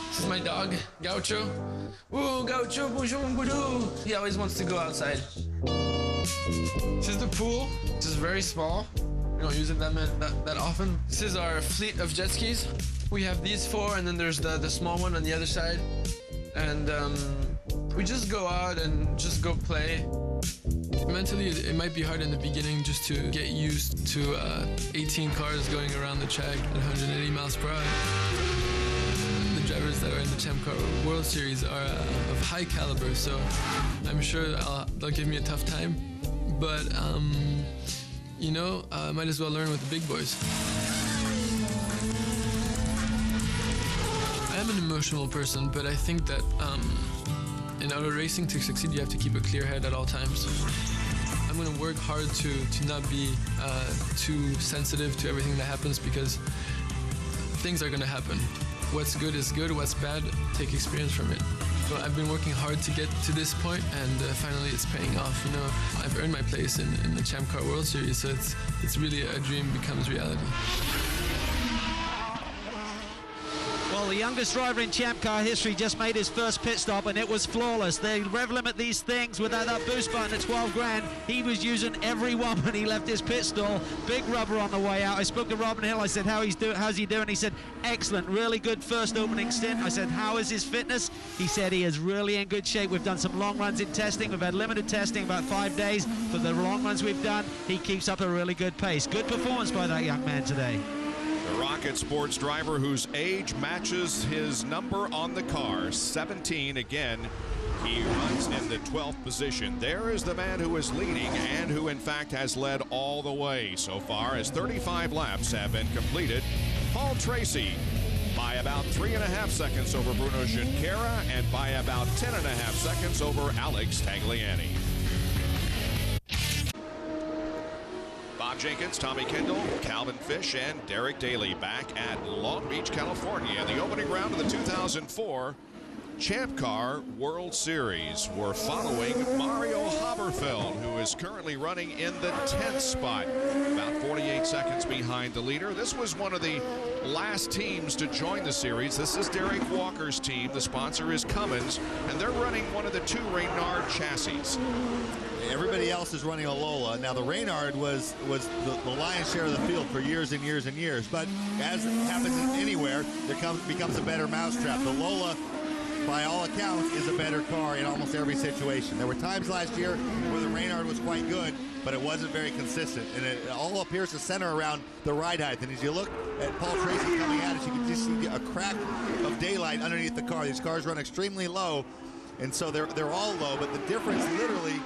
This is my dog, Gaucho. Ooh, Gaucho, bonjour, bonjour. He always wants to go outside. This is the pool. This is very small. We don't use it that often. This is our fleet of jet skis. We have these 4, and then there's the small one on the other side. And we just go out and just go play. Mentally, it might be hard in the beginning just to get used to 18 cars going around the track at 180 miles per hour. Drivers that are in the Champ Car World Series are of high caliber, so I'm sure they'll give me a tough time. But, I might as well learn with the big boys. I am an emotional person, but I think that in auto racing, to succeed, you have to keep a clear head at all times. I'm going to work hard to not be too sensitive to everything that happens, because things are going to happen. What's good is good, what's bad, take experience from it. So I've been working hard to get to this point, and finally it's paying off. I've earned my place in the Champ Car World Series, so it's really a dream becomes reality. Well, the youngest driver in Champ Car history just made his first pit stop, and it was flawless. They rev limit these things without that boost button at 12 grand. He was using every one when he left his pit stall. Big rubber on the way out. I spoke to Robin Hill. I said, how's he doing? He said, excellent, really good first opening stint. I said, how is his fitness? He said he is really in good shape. We've done some long runs in testing. We've had limited testing, about 5 days. For the long runs we've done, he keeps up a really good pace. Good performance by that young man today. The Rocket Sports driver whose age matches his number on the car, 17 again. He runs in the 12th position. There is the man who is leading and who in fact has led all the way so far, as 35 laps have been completed. Paul Tracy by about 3.5 seconds over Bruno Junqueira and by about 10.5 seconds over Alex Tagliani. Bob Jenkins, Tommy Kendall, Calvin Fish, and Derek Daly back at Long Beach, California. The opening round of the 2004 Champ Car World Series. We're following Mario Haberfeld, who is currently running in the 10th spot, about 48 seconds behind the leader. This was one of the last teams to join the series. This is Derek Walker's team. The sponsor is Cummins, and they're running one of the 2 Reynard chassis. Everybody else is running a Lola. Now, the Reynard was the lion's share of the field for years and years and years. But as happens anywhere, becomes a better mousetrap. The Lola, by all accounts, is a better car in almost every situation. There were times last year where the Reynard was quite good, but it wasn't very consistent. And it all appears to center around the ride height. And as you look at Paul Tracy coming at us, you can just see a crack of daylight underneath the car. These cars run extremely low, and so they're all low, but the difference, literally,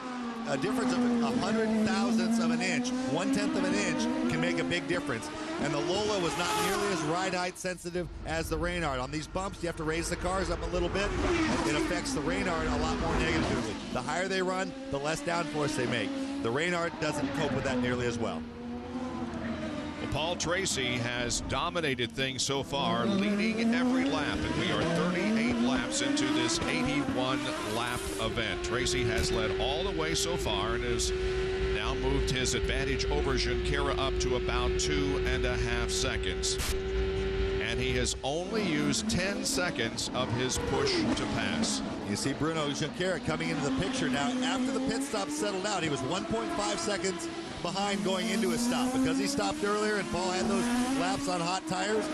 a difference of 100 thousandths of an inch, 1/10 of an inch, can make a big difference. And the Lola was not nearly as ride height sensitive as the Reynard. On these bumps, you have to raise the cars up a little bit. It affects the Reynard a lot more negatively. The higher they run, the less downforce they make. The Reynard doesn't cope with that nearly as well. Well, Paul Tracy has dominated things so far, leading every lap, and we are 38 laps into this 81-lap event. Tracy has led all the way so far and has now moved his advantage over Junqueira up to about 2.5 seconds. And he has only used 10 seconds of his push to pass. You see Bruno Junqueira coming into the picture now. After the pit stop settled out, he was 1.5 seconds behind going into his stop. Because he stopped earlier and Paul had those laps on hot tires,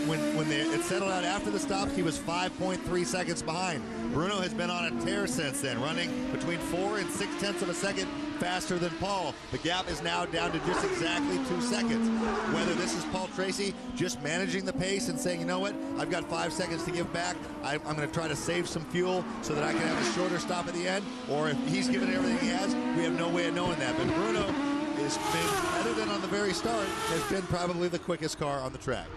when it settled out after the stops, he was 5.3 seconds behind. Bruno has been on a tear since then, running between 4 and 6/10 of a second faster than Paul. The gap is now down to just exactly 2 seconds. Whether this is Paul Tracy just managing the pace and saying, you know what, I've got 5 seconds to give back, I'm going to try to save some fuel so that I can have a shorter stop at the end, or if he's given everything he has, we have no way of knowing that. But Bruno has been, other than on the very start, has been probably the quickest car on the track.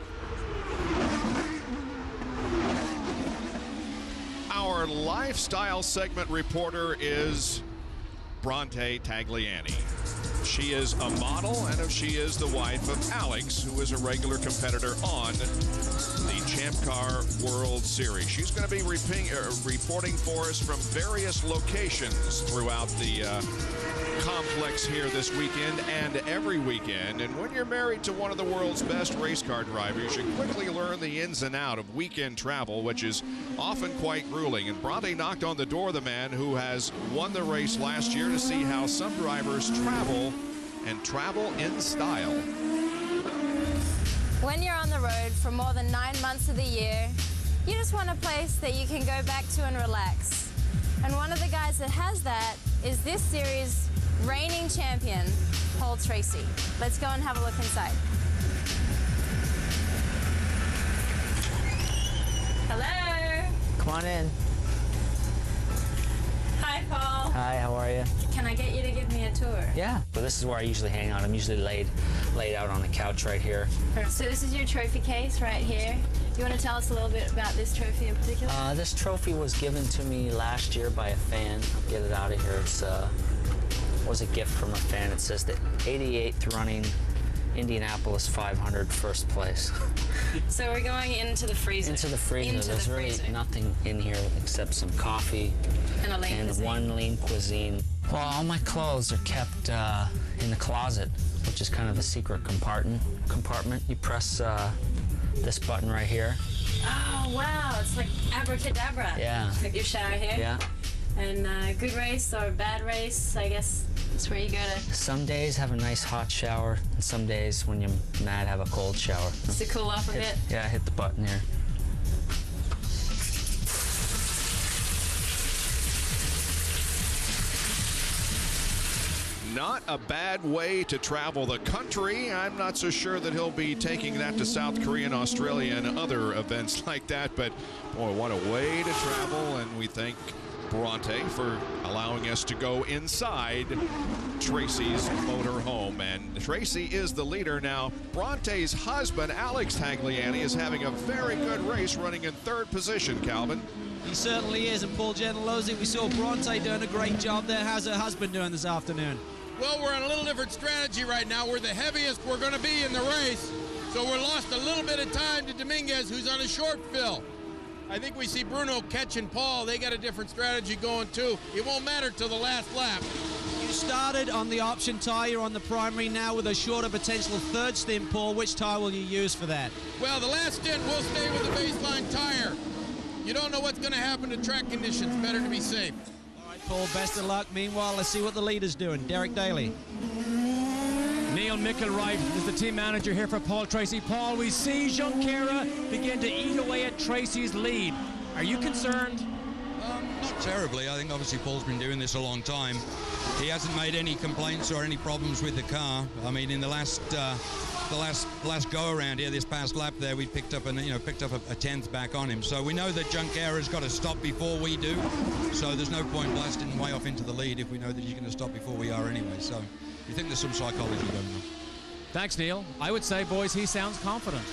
Our lifestyle segment reporter is Bronte Tagliani. She is a model, and she is the wife of Alex, who is a regular competitor on the Champ Car World Series. She's going to be reporting for us from various locations throughout the complex here this weekend and every weekend. And when you're married to one of the world's best race car drivers, you quickly learn the ins and outs of weekend travel, which is often quite grueling. And Bronte knocked on the door of the man who has won the race last year to see how some drivers travel and travel in style. When you're on the road for more than 9 months of the year, you just want a place that you can go back to and relax. And one of the guys that has that is this series' reigning champion, Paul Tracy. Let's go and have a look inside. Hello. Come on in. Hi, Paul. Hi, how are you? Can I get you to give me a tour? Yeah. Well, this is where I usually hang out. I'm usually laid out on the couch right here. So this is your trophy case right here. You want to tell us a little bit about this trophy in particular? This trophy was given to me last year by a fan. I'll get it out of here. It's was a gift from a fan. It says the 88th running Indianapolis 500 first place. So we're going into the freezer. Into the freezer. There's really nothing in here except some coffee and one lean cuisine. Well, all my clothes are kept in the closet, which is kind of a secret compartment. You press this button right here. Oh, wow. It's like abracadabra. Yeah. Like your shower here. Yeah. And good race or bad race, I guess that's where you go to. Some days have a nice hot shower, and some days when you're mad have a cold shower. Just to cool off a bit? Yeah, hit the button here. Not a bad way to travel the country. I'm not so sure that he'll be taking that to South Korea and Australia and other events like that, but boy, what a way to travel, and we thank Bronte for allowing us to go inside Tracy's motor home. And Tracy is the leader now. Bronte's husband, Alex Tagliani, is having a very good race, running in third position, Calvin. He certainly is, and Paul Gentilozzi, we saw Bronte doing a great job there. How's her husband doing this afternoon? Well, we're on a little different strategy right now. We're the heaviest we're going to be in the race, so we're lost a little bit of time to Dominguez, who's on a short fill. I think we see Bruno catching Paul. They got a different strategy going, too. It won't matter till the last lap. You started on the option tire on the primary, now with a shorter potential third stint, Paul. Which tire will you use for that? Well, the last stint will stay with the baseline tire. You don't know what's going to happen to track conditions. Better to be safe. All right, Paul, best of luck. Meanwhile, let's see what the leader's doing. Derek Daly. Neil Mickelwright is the team manager here for Paul Tracy. Paul, we see Junqueira begin to eat away at Tracy's lead. Are you concerned? Not terribly. I think obviously Paul's been doing this a long time. He hasn't made any complaints or any problems with the car. I mean, in the last go around here, this past lap there, we picked up a 10th back on him. So we know that Junqueira's got to stop before we do. So there's no point blasting way off into the lead if we know that he's going to stop before we are anyway. So you think there's some psychology going on. Thanks, Neil. I would say, boys, he sounds confident.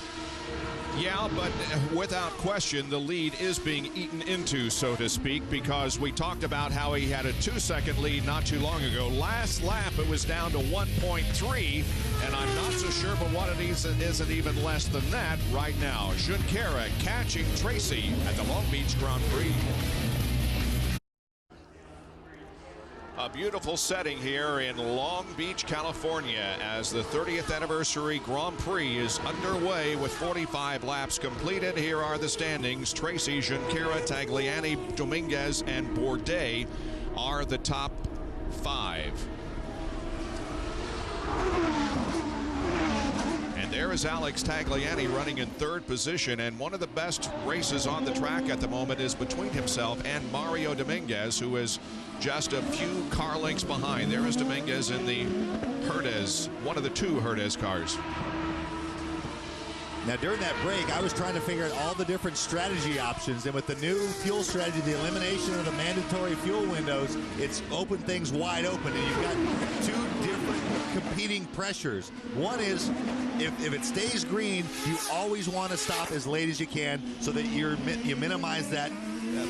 Yeah, but without question, the lead is being eaten into, so to speak, because we talked about how he had a 2-second lead not too long ago. Last lap, it was down to 1.3, and I'm not so sure, but what it is isn't even less than that right now. Junqueira catching Tracy at the Long Beach Grand Prix. A beautiful setting here in Long Beach, California, as the 30th anniversary Grand Prix is underway with 45 laps completed. Here are the standings. Tracy, Junqueira, Tagliani, Dominguez, and Bourdais are the top 5. And there is Alex Tagliani running in 3rd position, and one of the best races on the track at the moment is between himself and Mario Dominguez, who is just a few car lengths behind. There is Dominguez in the Herdez, one of the 2 Herdez cars. Now, during that break, I was trying to figure out all the different strategy options, and with the new fuel strategy, the elimination of the mandatory fuel windows, it's opened things wide open, and you've got 2 different competing pressures. One is, if it stays green, you always want to stop as late as you can so that you minimize that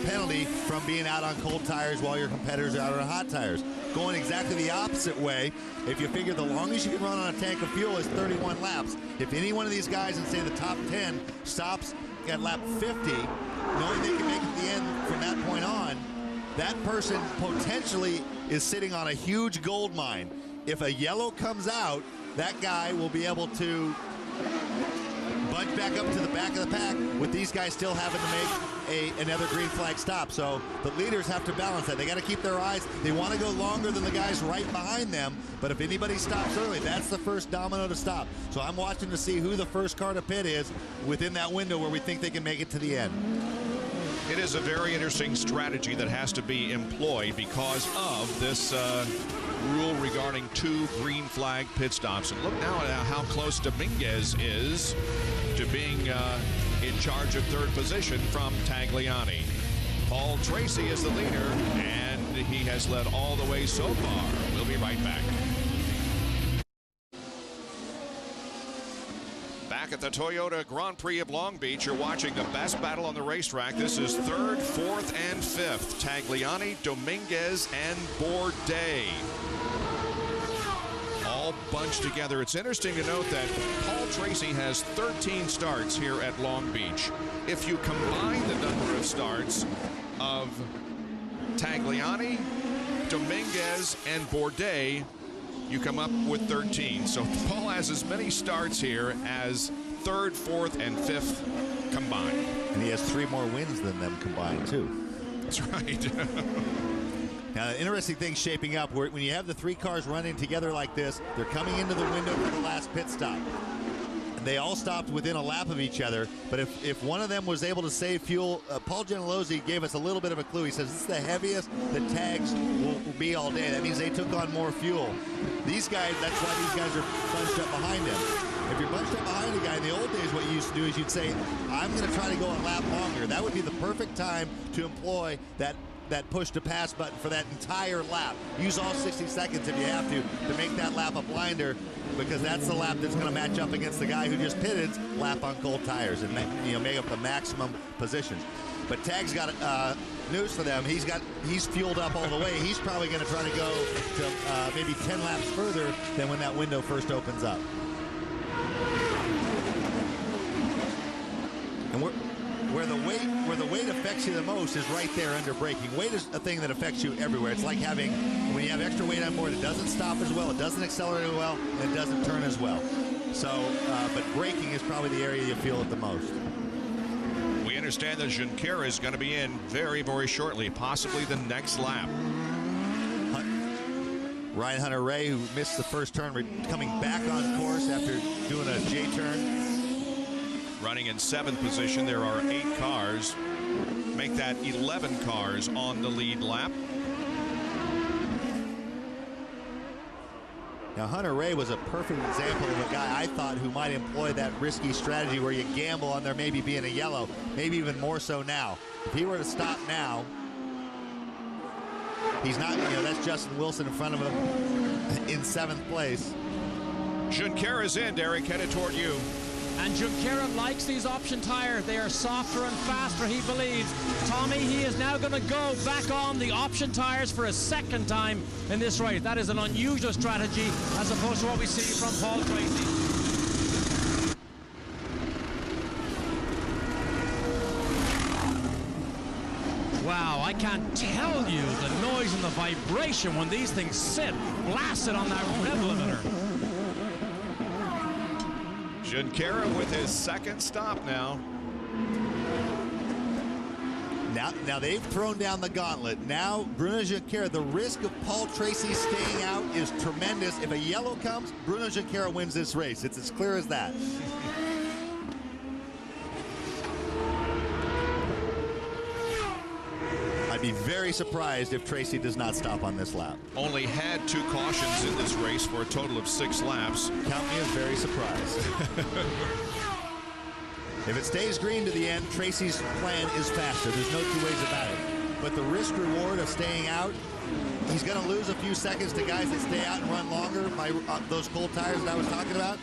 penalty from being out on cold tires while your competitors are out on hot tires. Going exactly the opposite way, if you figure the longest you can run on a tank of fuel is 31 laps, if any one of these guys in, say, the top 10 stops at lap 50, knowing they can make it to the end from that point on, that person potentially is sitting on a huge gold mine. If a yellow comes out, that guy will be able to bunch back up to the back of the pack with these guys still having to make another green flag stop. So the leaders have to balance that. They got to keep their eyes. They want to go longer than the guys right behind them, but if anybody stops early, that's the first domino to stop. So I'm watching to see who the first car to pit is within that window where we think they can make it to the end. It is a very interesting strategy that has to be employed because of this rule regarding 2 green flag pit stops. And look now at how close Dominguez is to being in charge of 3rd position from Tagliani. Paul Tracy is the leader, and he has led all the way so far. We'll be right back. Back at the Toyota Grand Prix of Long Beach, you're watching the best battle on the racetrack. This is 3rd, 4th, and 5th. Tagliani, Dominguez, and Bourdais all bunched together. It's interesting to note that Paul Tracy has 13 starts here at Long Beach. If you combine the number of starts of Tagliani, Dominguez, and Bourdais, you come up with 13. So Paul has as many starts here as 3rd, 4th, and 5th combined. And he has 3 more wins than them combined, too. That's right. Now, the interesting thing shaping up, when you have the 3 cars running together like this, they're coming into the window for the last pit stop. And they all stopped within a lap of each other, but if one of them was able to save fuel, Paul Gentilozzi gave us a little bit of a clue. He says this is the heaviest the tags will be all day. That means they took on more fuel. These guys, that's why these guys are bunched up behind him. If you're bunched up behind a guy, in the old days what you used to do is you'd say, I'm going to try to go a lap longer. That would be the perfect time to employ that push to pass button for that entire lap. Use all 60 seconds if you have to make that lap a blinder, because that's the lap that's going to match up against the guy who just pitted lap on cold tires and make up the maximum positions. But Tag's got news for them. He's fueled up all the way. He's probably going to try to go to maybe 10 laps further than when that window first opens up. And where the weight affects you the most is right there under braking. Weight is a thing that affects you everywhere. It's like when you have extra weight on board, it doesn't stop as well, it doesn't accelerate as well, and it doesn't turn as well. So, but braking is probably the area you feel it the most. We understand that Junqueira is going to be in very, very shortly, possibly the next lap. Ryan Hunter-Reay, who missed the first turn, coming back on course after doing a J-turn. Running in 7th position. There are 8 cars. Make that 11 cars on the lead lap. Now, Hunter-Reay was a perfect example of a guy I thought who might employ that risky strategy where you gamble on there maybe being a yellow, maybe even more so now. If he were to stop now, he's not, that's Justin Wilson in front of him in 7th place. Junqueira's in, Derek, headed toward you. And Junqueira likes these option tires. They are softer and faster, he believes. Tommy, he is now going to go back on the option tires for a second time in this race. That is an unusual strategy as opposed to what we see from Paul Tracy. Wow, I can't tell you the noise and the vibration when these things sit blasted on that rev limiter. Junqueira with his second stop now. Now they've thrown down the gauntlet. Now Bruno Junqueira, the risk of Paul Tracy staying out is tremendous. If a yellow comes, Bruno Junqueira wins this race. It's as clear as that. I'd be very surprised if Tracy does not stop on this lap. Only had 2 cautions in this race for a total of 6 laps. Count me as very surprised. If it stays green to the end, Tracy's plan is faster. There's no 2 ways about it. But the risk reward of staying out, he's going to lose a few seconds to guys that stay out and run longer by those cold tires that I was talking about.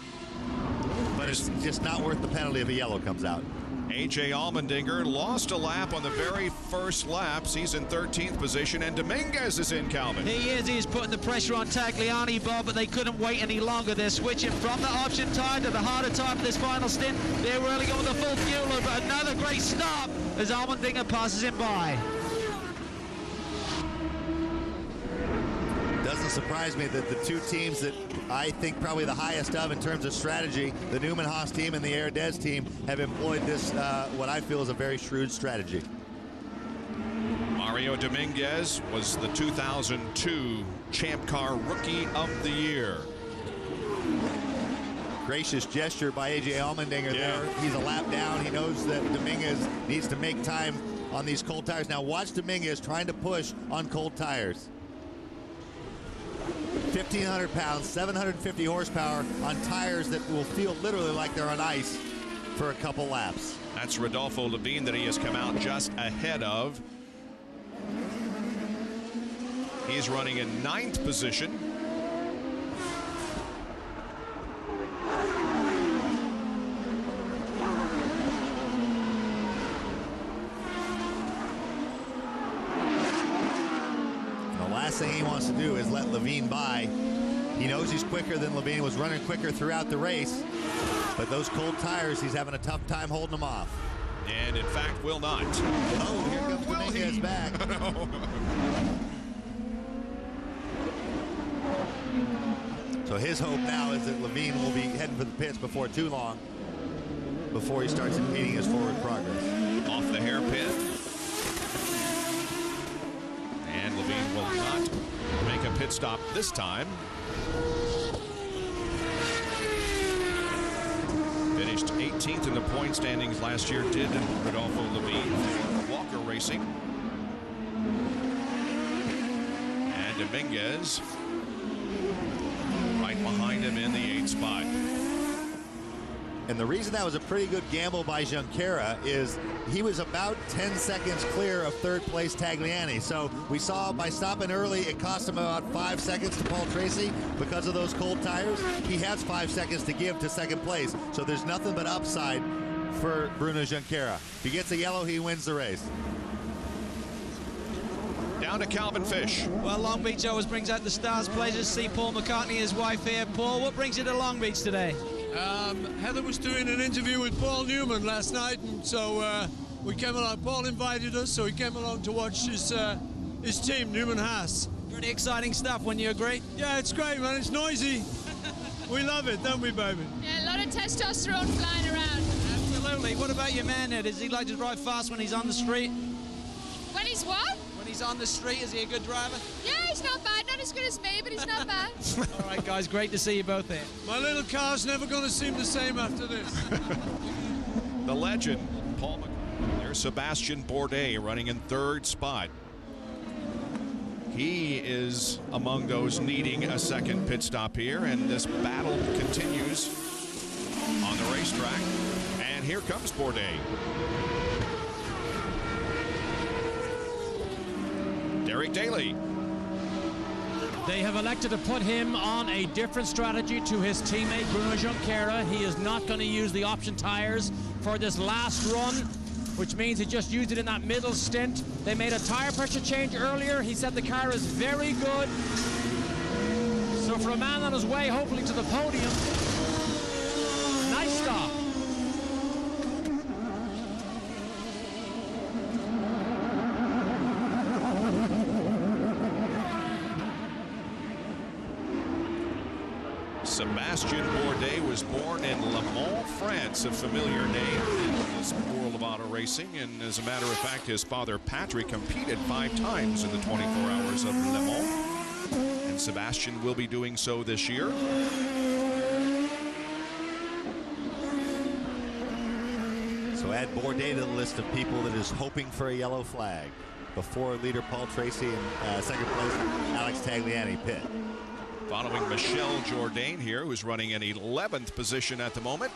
But it's just not worth the penalty if a yellow comes out. A.J. Allmendinger lost a lap on the very first laps. He's in 13th position, and Dominguez is in, Calvin. He is. He's putting the pressure on Tagliani, Bob, but they couldn't wait any longer. They're switching from the option tire to the harder tire for this final stint. They're really going with the full fueler, but another great stop as Allmendinger passes him by. Doesn't surprise me that the 2 teams that I think probably the highest of in terms of strategy, the Newman Haas team and the Herdez team, have employed this, what I feel is a very shrewd strategy. Mario Dominguez was the 2002 Champ Car Rookie of the Year. Gracious gesture by A.J. Allmendinger there. He's a lap down. He knows that Dominguez needs to make time on these cold tires. Now watch Dominguez trying to push on cold tires. 1,500 pounds, 750 horsepower on tires that will feel literally like they're on ice for a couple laps. That's Rodolfo Levine that he has come out just ahead of. He's running in 9th position. Last thing he wants to do is let Levine by. He knows he's quicker than Levine, was running quicker throughout the race, but those cold tires, he's having a tough time holding them off. And in fact will not. Oh, here comes Dominguez back. So his hope now is that Levine will be heading for the pits before too long, before he starts impeding his forward progress. Off the hairpin. And Levine will not make a pit stop this time. Finished 18th in the point standings last year, did Rodolfo Levine for Walker Racing. And Dominguez right behind him in the 8th spot. And the reason that was a pretty good gamble by Junqueira is he was about 10 seconds clear of 3rd place Tagliani. So we saw by stopping early, it cost him about 5 seconds to Paul Tracy because of those cold tires. He has 5 seconds to give to 2nd place. So there's nothing but upside for Bruno Junqueira. If he gets a yellow, he wins the race. Down to Calvin Fish. Well, Long Beach always brings out the stars. Pleasure to see Paul McCartney and his wife here. Paul, what brings you to Long Beach today? Heather was doing an interview with Paul Newman last night, and so we came along. Paul invited us, so we came along to watch his team, Newman Haas. Pretty exciting stuff, wouldn't you agree? Yeah, it's great, man. It's noisy. We love it, don't we, baby? Yeah, a lot of testosterone flying around. Absolutely. What about your man there? Does he like to drive fast when he's on the street? When he's what? When he's on the street, is he a good driver? Yeah, he's not bad. Not as good as me, but he's not bad. All right, guys, great to see you both here. My little car's never going to seem the same after this. The legend, Paul McCartney. There's Sebastian Bourdais running in 3rd spot. He is among those needing a second pit stop here, and this battle continues on the racetrack. And here comes Bourdais. Derek Daly. They have elected to put him on a different strategy to his teammate Bruno Junqueira. He is not going to use the option tires for this last run, which means he just used it in that middle stint. They made a tire pressure change earlier. He said the car is very good. So for a man on his way, hopefully, to the podium, nice stop. Sebastien Bourdais was born in Le Mans, France, a familiar name in this world of auto racing. And as a matter of fact, his father, Patrick, competed 5 times in the 24 hours of Le Mans. And Sebastien will be doing so this year. So add Bourdais to the list of people that is hoping for a yellow flag before leader Paul Tracy and second place Alex Tagliani pit. Following Michel Jourdain here, who's running in 11th position at the moment.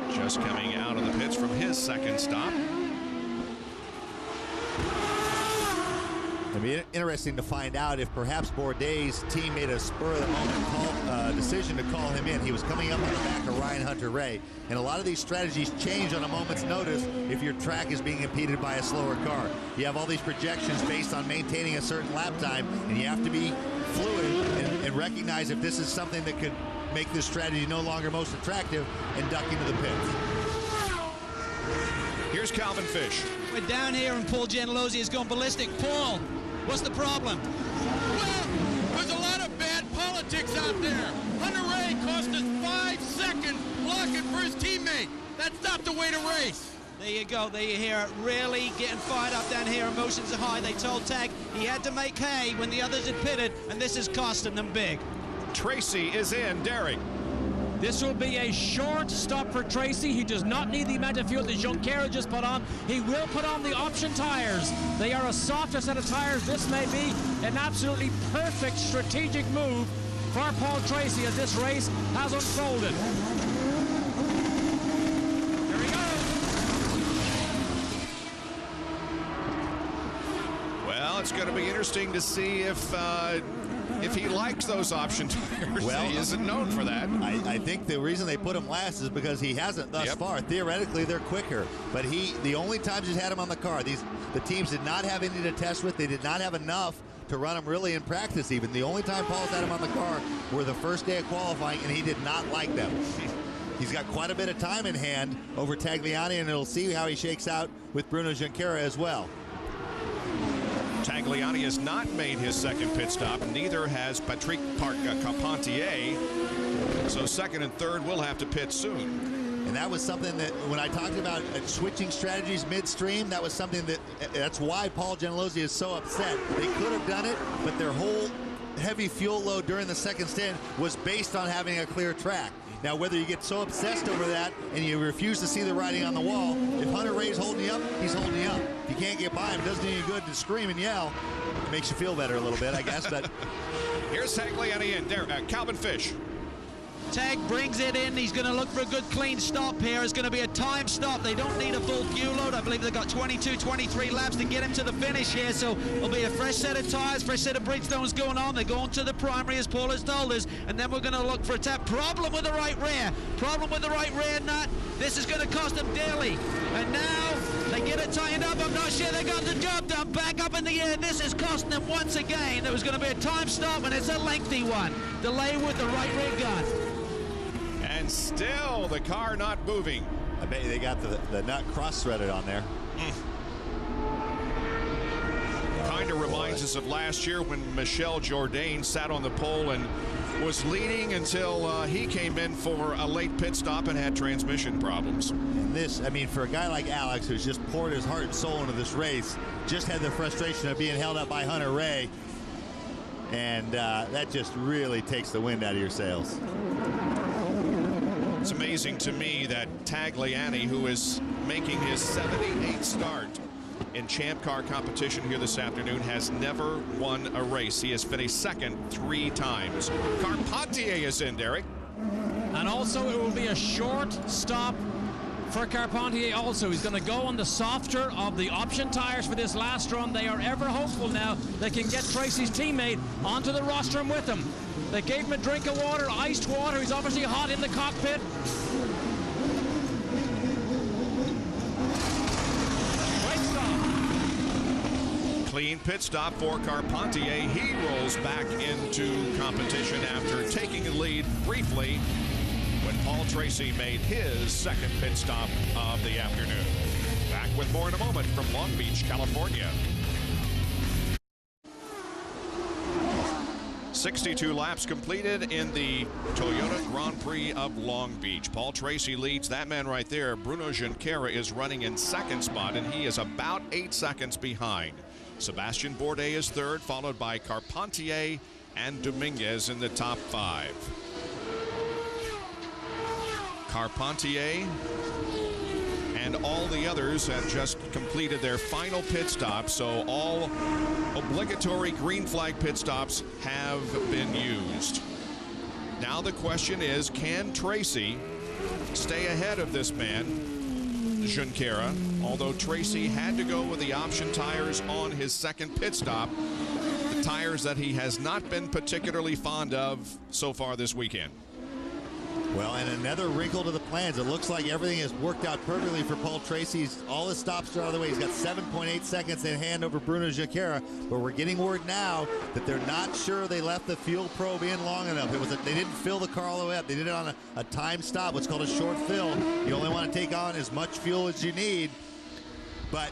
Just coming out of the pits from his second stop. It'll be interesting to find out if perhaps Bourdais' team made a spur-of-the-moment decision to call him in. He was coming up on the back of Ryan Hunter-Reay, and a lot of these strategies change on a moment's notice if your track is being impeded by a slower car. You have all these projections based on maintaining a certain lap time, and you have to be fluid and recognize if this is something that could make this strategy no longer most attractive and duck into the pits. Here's Calvin Fish. We're down here and Paul Gentilozzi has gone ballistic. Paul, what's the problem? Well, there's a lot of bad politics out there. Hunter-Reay cost us 5 seconds blocking for his teammate. That's not the way to race. There you go. There you hear it. Really getting fired up down here. Emotions are high. They told Tag he had to make hay when the others had pitted, and this is costing them big. Tracy is in. Derek. This will be a short stop for Tracy. He does not need the amount of fuel that Junqueira just put on. He will put on the option tires. They are a softer set of tires. This may be an absolutely perfect strategic move for Paul Tracy as this race has unfolded. Here he goes. Well, it's going to be interesting to see if he likes those option tires. Well, he isn't known for that. I think the reason they put him last is because he hasn't thus far. Theoretically, they're quicker, but the only times he's had him on the car, the teams did not have any to test with. They did not have enough to run him really in practice even. The only time Paul's had him on the car were the first day of qualifying, and he did not like them. He's got quite a bit of time in hand over Tagliani, and it'll see how he shakes out with Bruno Junqueira as well. Tagliani has not made his second pit stop, neither has Patrick Carpentier. So second and third will have to pit soon. And that was something that when I talked about switching strategies midstream, that was something that's why Paul Gentilozzi is so upset. They could have done it, but their whole heavy fuel load during the second stint was based on having a clear track. Now, whether you get so obsessed over that and you refuse to see the writing on the wall, if Hunter-Reay's holding you up, he's holding you up. If you can't get by him, it doesn't do you good to scream and yell. It makes you feel better a little bit, I guess. But here's Tagliani and Calvin Fish. Tag brings it in. He's going to look for a good clean stop here. It's going to be a time stop. They don't need a full fuel load. I believe they've got 22, 23 laps to get him to the finish here. So it'll be a fresh set of tires, fresh set of Bridgestones going on. They're going to the primary, as Paul has told us. And then we're going to look for a tap. Problem with the right rear. Problem with the right rear nut. This is going to cost them dearly. And now they get it tightened up. I'm not sure they got the job done. Back up in the air. This is costing them once again. There was going to be a time stop, and it's a lengthy one. Delay with the right rear gun. And still the car not moving. I bet you they got the nut cross-threaded on there. Kind of reminds us of last year when Michel Jourdain sat on the pole and was leading until he came in for a late pit stop and had transmission problems. And this, I mean, for a guy like Alex, who's just poured his heart and soul into this race, just had the frustration of being held up by Hunter-Reay, and that just really takes the wind out of your sails. It's amazing to me that Tagliani, who is making his 78th start in Champ Car competition here this afternoon, has never won a race. He has finished second 3 times. Carpentier is in, Derek. And also it will be a short stop for Carpentier also. He's going to go on the softer of the option tires for this last run. They are ever hopeful now they can get Tracy's teammate onto the rostrum with him. They gave him a drink of water, iced water. He's obviously hot in the cockpit. Great stop. Clean pit stop for Carpentier. He rolls back into competition after taking a lead briefly when Paul Tracy made his second pit stop of the afternoon. Back with more in a moment from Long Beach, California. 62 laps completed in the Toyota Grand Prix of Long Beach. Paul Tracy leads. That man right there, Bruno Junqueira, is running in second spot, and he is about 8 seconds behind. Sebastian Bourdais is third, followed by Carpentier and Dominguez in the top 5. Carpentier and all the others have just completed their final pit stop, so all obligatory green flag pit stops have been used. Now the question is, can Tracy stay ahead of this man, Junqueira? Although Tracy had to go with the option tires on his second pit stop, the tires that he has not been particularly fond of so far this weekend. Well, and another wrinkle to the plans. It looks like everything has worked out perfectly for Paul Tracy. All his stops are out of the way. He's got 7.8 seconds in hand over Bruno Junqueira, but we're getting word now that they're not sure they left the fuel probe in long enough. They didn't fill the car all the way up. They did it on a time stop, what's called a short fill. You only want to take on as much fuel as you need. But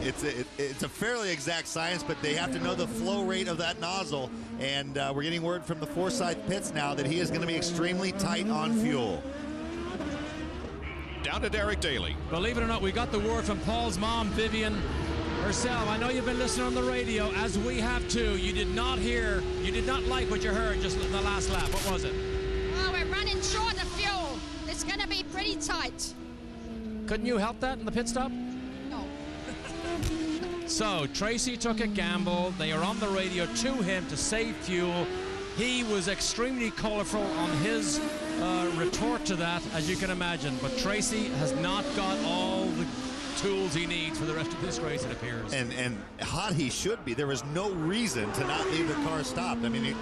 it's a fairly exact science, but they have to know the flow rate of that nozzle. And we're getting word from the Forsyth pits now that he is going to be extremely tight on fuel. Down to Derek Daly. Believe it or not, we got the word from Paul's mom, Vivian herself. I know you've been listening on the radio, as we have too. You did not like what you heard just in the last lap. What was it? Oh, we're running short of fuel. It's going to be pretty tight. Couldn't you help that in the pit stop? So Tracy took a gamble. They are on the radio to him to save fuel. He was extremely colorful on his retort to that, as you can imagine. But Tracy has not got all the tools he needs for the rest of this race, it appears. And hot he should be. There was no reason to not leave the car stopped. I mean,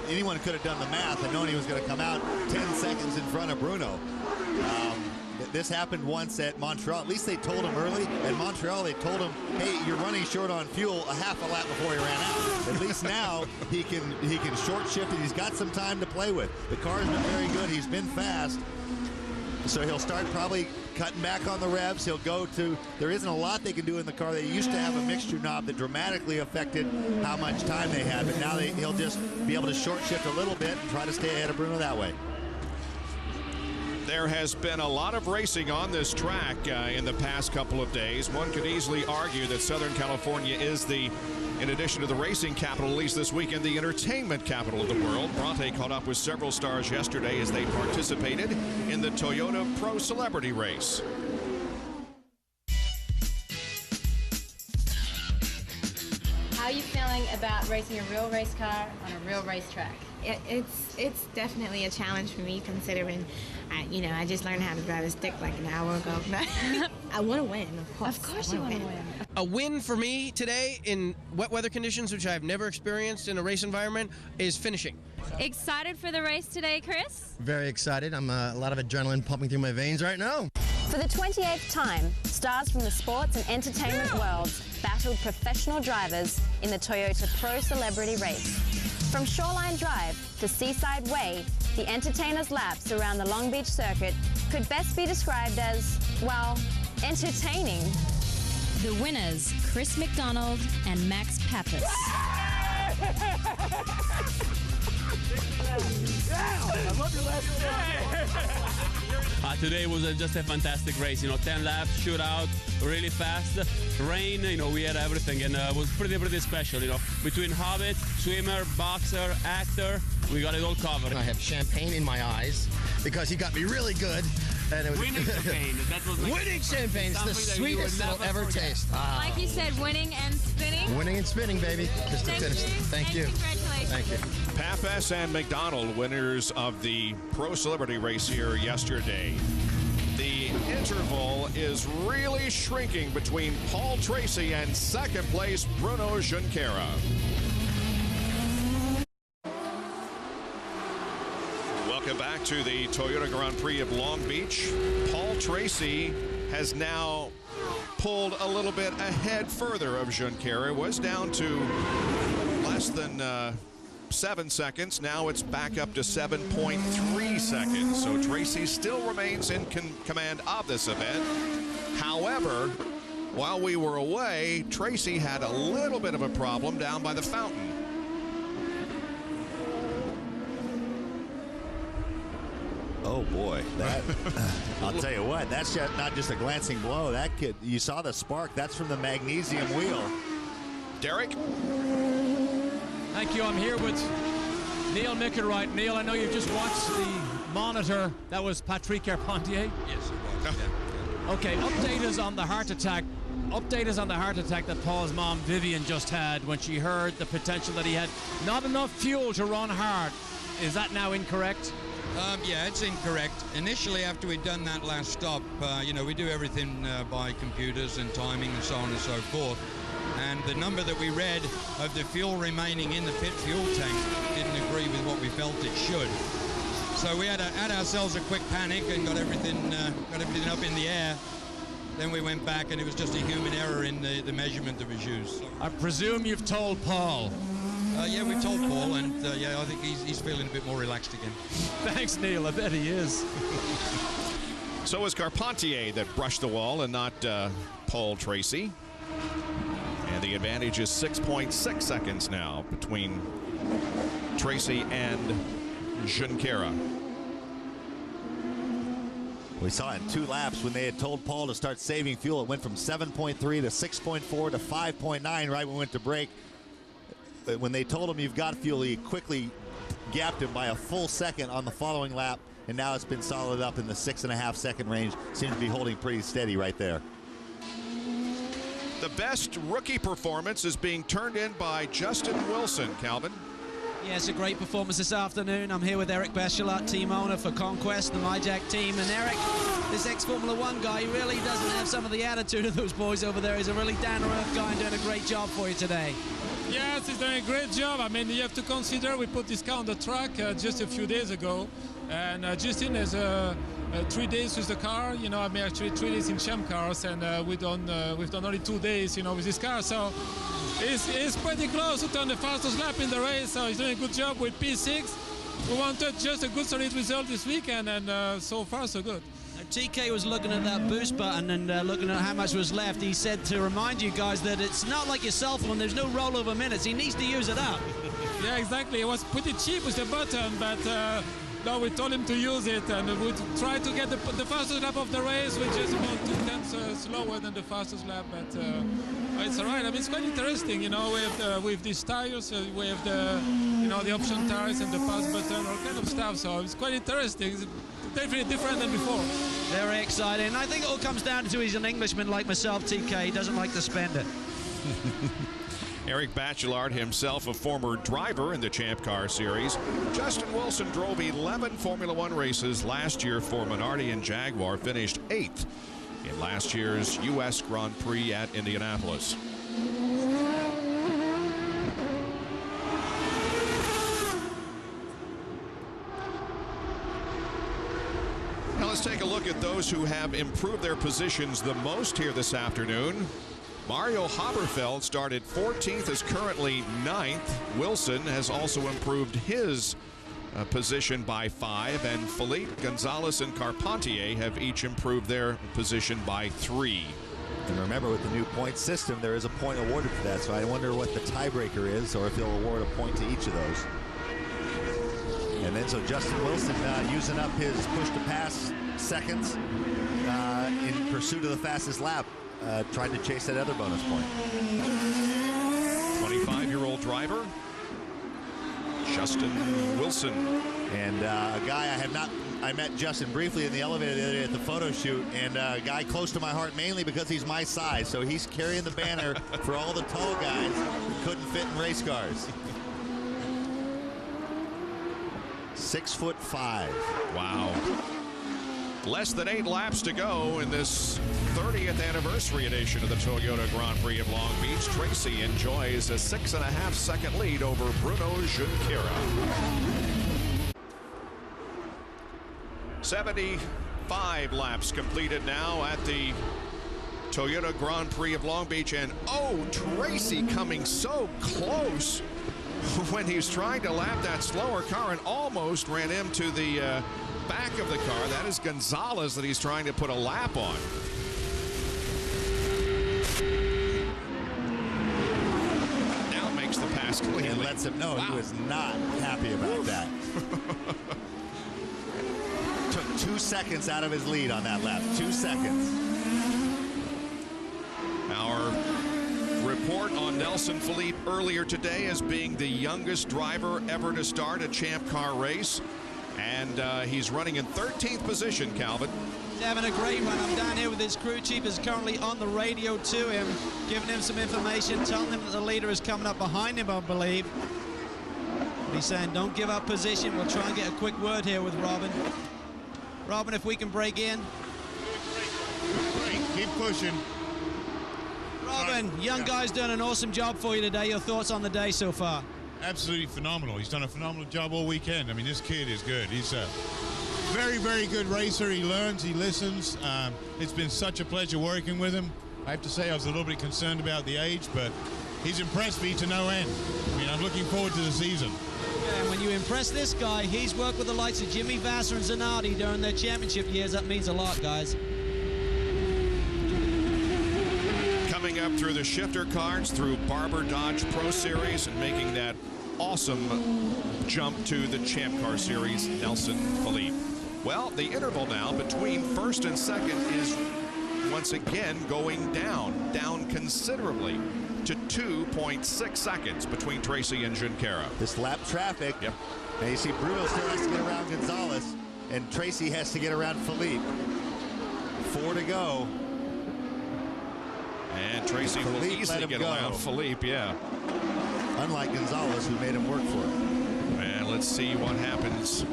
anyone could have done the math and known he was going to come out 10 seconds in front of Bruno. This happened once at Montreal. At least they told him early. At Montreal, they told him, hey, you're running short on fuel a half a lap before he ran out. At least now he can short shift it. He's got some time to play with. The car's been very good. He's been fast. So he'll start probably cutting back on the revs. He'll go to, there isn't a lot they can do in the car. They used to have a mixture knob that dramatically affected how much time they had, but now he'll just be able to short shift a little bit and try to stay ahead of Bruno that way. There has been a lot of racing on this track in the past couple of days. One could easily argue that Southern California is in addition to the racing capital, at least this weekend, the entertainment capital of the world. Bronte caught up with several stars yesterday as they participated in the Toyota Pro Celebrity Race. How are you feeling about racing a real race car on a real racetrack? It's definitely a challenge for me, considering I just learned how to drive a stick like an hour ago. I want to win, of course. Of course you want to win. A win for me today in wet weather conditions, which I've never experienced in a race environment, is finishing. Excited for the race today, Chris? Very excited. I'm a lot of adrenaline pumping through my veins right now. For the 28th time, stars from the sports and entertainment worlds battled professional drivers in the Toyota Pro Celebrity Race. From Shoreline Drive to Seaside Way, the entertainers' laps around the Long Beach circuit could best be described as, well, entertaining. The winners, Chris McDonald and Max Pappas. Today was just a fantastic race. 10 laps, shootout, really fast. Rain, we had everything, and it was pretty special. Between Hobbit, swimmer, boxer, actor, we got it all covered. I have champagne in my eyes because he got me really good. And it was winning champagne. That was winning champagne. It's the sweetest it'll ever taste. Like you said, winning and spinning. Winning and spinning, baby. Just to finish. Thank you. Congratulations. Thank you. Pappas and McDonald, winners of the Pro Celebrity Race here yesterday. The interval is really shrinking between Paul Tracy and second place Bruno Junqueira. Welcome back to the Toyota Grand Prix of Long Beach. Paul Tracy has now pulled a little bit ahead further of Junqueira. Was down to less than 7 seconds. Now it's back up to 7.3 seconds. So Tracy still remains in command of this event. However, while we were away, Tracy had a little bit of a problem down by the fountain. Oh boy, that I'll tell you what, that's not just a glancing blow. That kid, you saw the spark. That's from the magnesium wheel. Derek? Thank you. I'm here with Neil Mickelwright. Neil, I know you just watched the monitor. That was Patrick Carpentier? Yes, it was. Yeah. Okay, update us on the heart attack. Update us on the heart attack that Paul's mom, Vivian, just had when she heard the potential that he had not enough fuel to run hard. Is that now incorrect? Yeah, it's incorrect. Initially, after we'd done that last stop, you know, we do everything by computers and timing and so on and so forth. And the number that we read of the fuel remaining in the pit fuel tank didn't agree with what we felt it should. So we had ourselves a quick panic and got everything up in the air. Then we went back, and it was just a human error in the measurement that was used. I presume you've told Paul. Yeah, we've told Paul, and yeah, I think he's feeling a bit more relaxed again. Thanks, Neil. I bet he is. So is Carpentier that brushed the wall and not Paul Tracy. And the advantage is 6.6 seconds now between Tracy and Junqueira. We saw in 2 laps when they had told Paul to start saving fuel, it went from 7.3 to 6.4 to 5.9 right when we went to break. When they told him you've got fuel, he quickly gapped him by a full second on the following lap, and now it's been solid up in the 6.5 second range. Seems to be holding pretty steady right there. The best rookie performance is being turned in by Justin Wilson, Calvin. Yeah, it's a great performance this afternoon. I'm here with Eric Bechelot, team owner for Conquest, the MyJack team. And Eric, this ex-Formula One guy, he really doesn't have some of the attitude of those boys over there. He's a really down-to-earth guy and doing a great job for you today. Yes, he's doing a great job. I mean, you have to consider we put this car on the track just a few days ago. And Justin has 3 days with the car. You know, I mean, actually 3 days in Champ Cars. And we've done only 2 days, you know, with this car. So he's pretty close to turn the fastest lap in the race. So he's doing a good job with P6. We wanted just a good solid result this weekend. And so far, so good. TK was looking at that boost button and looking at how much was left. He said to remind you guys that it's not like your cell phone. There's no rollover minutes. He needs to use it up. Yeah, exactly. It was pretty cheap with the button, but no, we told him to use it, and we tried to get the fastest lap of the race, which is about 2 tenths slower than the fastest lap. But it's all right. I mean, it's quite interesting, you know, with these tires, we have the option tires and the pass button, all kind of stuff. So it's quite interesting. It's definitely different than before. Very exciting. I think it all comes down to he's an Englishman like myself, TK. He doesn't like to spend it. Eric Bachelard, himself a former driver in the Champ Car Series. Justin Wilson drove 11 Formula One races last year for Minardi and Jaguar, finished 8th in last year's U.S. Grand Prix at Indianapolis. Now let's take a look at those who have improved their positions the most here this afternoon. Mario Haberfeld started 14th, is currently 9th. Wilson has also improved his position by 5, and Philippe, Gonzalez, and Carpentier have each improved their position by 3. And remember, with the new point system, there is a point awarded for that, so I wonder what the tiebreaker is, or if they'll award a point to each of those. And then so Justin Wilson using up his push-to-pass seconds in pursuit of the fastest lap. Trying to chase that other bonus point. 25-year-old driver, Justin Wilson. And a guy I met Justin briefly in the elevator the other day at the photo shoot, and a guy close to my heart mainly because he's my size. So he's carrying the banner for all the tall guys who couldn't fit in race cars. 6'5". Wow. Less than 8 laps to go in this 30th anniversary edition of the Toyota Grand Prix of Long Beach. Tracy enjoys a 6.5-second lead over Bruno Junqueira. 75 laps completed now at the Toyota Grand Prix of Long Beach, and Tracy coming so close when he's trying to lap that slower car and almost ran into the back of the car. That is Gonzalez that he's trying to put a lap on. Now makes the pass clean and lets him know he was not happy about that. Took 2 seconds out of his lead on that lap. 2 seconds. Our report on Nelson Philippe earlier today as being the youngest driver ever to start a Champ Car race. And he's running in 13th position, Calvin. He's having a great run. I'm down here with his crew chief, is currently on the radio to him, giving him some information, telling him that the leader is coming up behind him, I believe. He's saying, don't give up position. We'll try and get a quick word here with Robin. Robin, if we can break in. Keep pushing. Robin, young guy's done an awesome job for you today. Your thoughts on the day so far? Absolutely phenomenal. He's done a phenomenal job all weekend. I mean, this kid is good. He's a very, very good racer. He learns, he listens. It's been such a pleasure working with him. I have to say I was a little bit concerned about the age, but he's impressed me to no end. I mean, I'm looking forward to the season. Yeah, and when you impress this guy, he's worked with the likes of Jimmy Vasser and Zanardi during their championship years. That means a lot, guys. Coming up through the shifter cards, through Barber Dodge Pro Series, and making that awesome jump to the Champ Car Series, Nelson Philippe. Well, the interval now between first and second is once again going down considerably to 2.6 seconds between Tracy and Junqueira. This lap traffic. Yep. And you see Bruno still has to get around Gonzalez, and Tracy has to get around Philippe. 4 to go. And Tracy will easily get around Philippe, yeah. Unlike Gonzalez, who made him work for it. And let's see what happens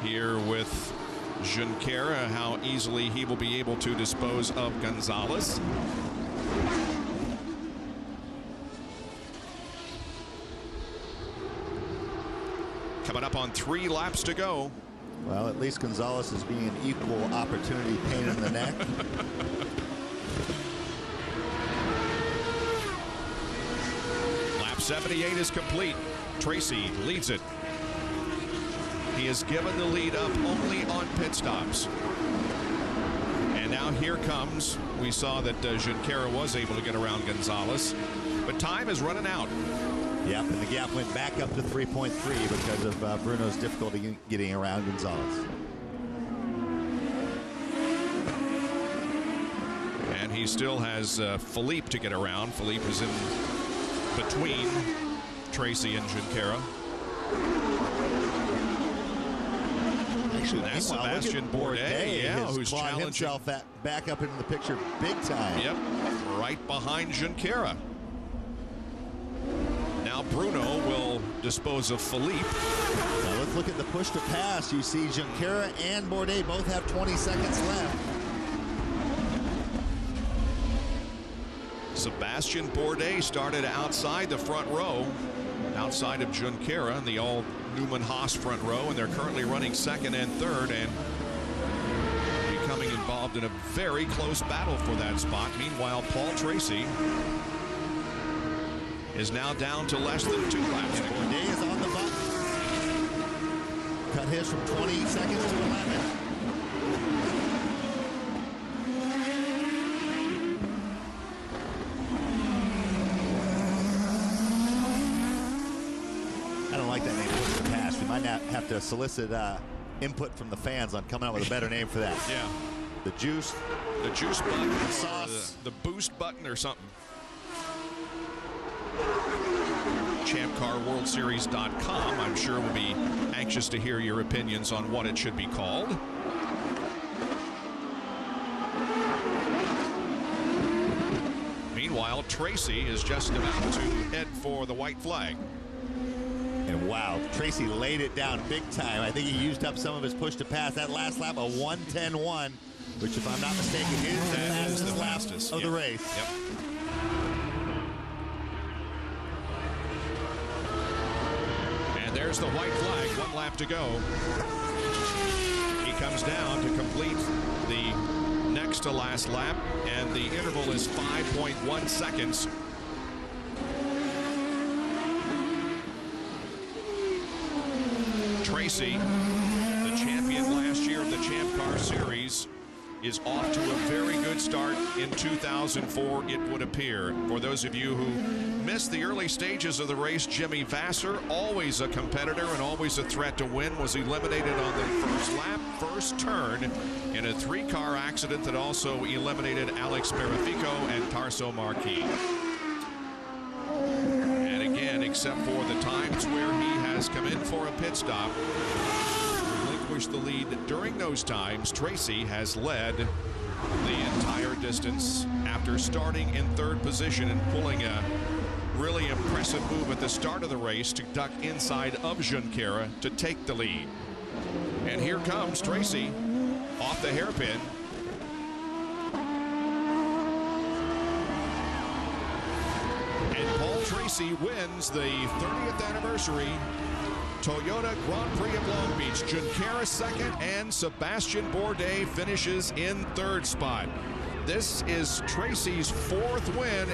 here with Junqueira, how easily he will be able to dispose of Gonzalez. Coming up on 3 laps to go. Well, at least Gonzalez is being an equal opportunity pain in the neck. Lap 78 is complete. Tracy leads it. He has given the lead up only on pit stops. And now here comes, we saw that Junqueira was able to get around Gonzalez, but time is running out. Yep, and the gap went back up to 3.3 because of Bruno's difficulty getting around Gonzalez. And he still has Philippe to get around. Philippe is in between Tracy and Junqueira. Actually, that's Sebastian Bourdais, yeah, who's challenging himself back up into the picture big time. Yep, right behind Junqueira. Now Bruno will dispose of Philippe. Now let's look at the push to pass. You see Junqueira and Bourdais both have 20 seconds left. Sebastian Bourdais started outside the front row, outside of Junqueira in the all Newman Haas front row, and they're currently running second and third and becoming involved in a very close battle for that spot. Meanwhile, Paul Tracy is now down to less than 2 laps. Bourdais is on the button. Cut his from 20 seconds to 11. I don't like that name, push to pass. We might not have to solicit input from the fans on coming up with a better name for that. Yeah. The juice button, the sauce, the boost button or something. ChampCarWorldSeries.com, I'm sure, will be anxious to hear your opinions on what it should be called. Meanwhile, Tracy is just about to head for the white flag. And wow, Tracy laid it down big time. I think he used up some of his push to pass. That last lap, a 1:10.1, which, if I'm not mistaken, is the fastest lap of the race. Yep. And there's the white flag. 1 lap to go. He comes down to complete the next to last lap, and the interval is 5.1 seconds. Tracy, the champion last year of the Champ Car Series, is off to a very good start in 2004, it would appear. For those of you who missed the early stages of the race, Jimmy Vasser, always a competitor and always a threat to win, was eliminated on the first lap, first turn, in a 3-car accident that also eliminated Alex Barafico and Tarso Marquis. And again, except for the times where he has come in for a pit stop, relinquished the lead during those times, Tracy has led the entire distance after starting in 3rd position and pulling a really impressive move at the start of the race to duck inside of Junqueira to take the lead. And here comes Tracy off the hairpin. And Paul Tracy wins the 30th anniversary Toyota Grand Prix of Long Beach. Junqueira 2nd, and Sebastian Bourdais finishes in 3rd spot. This is Tracy's 4th win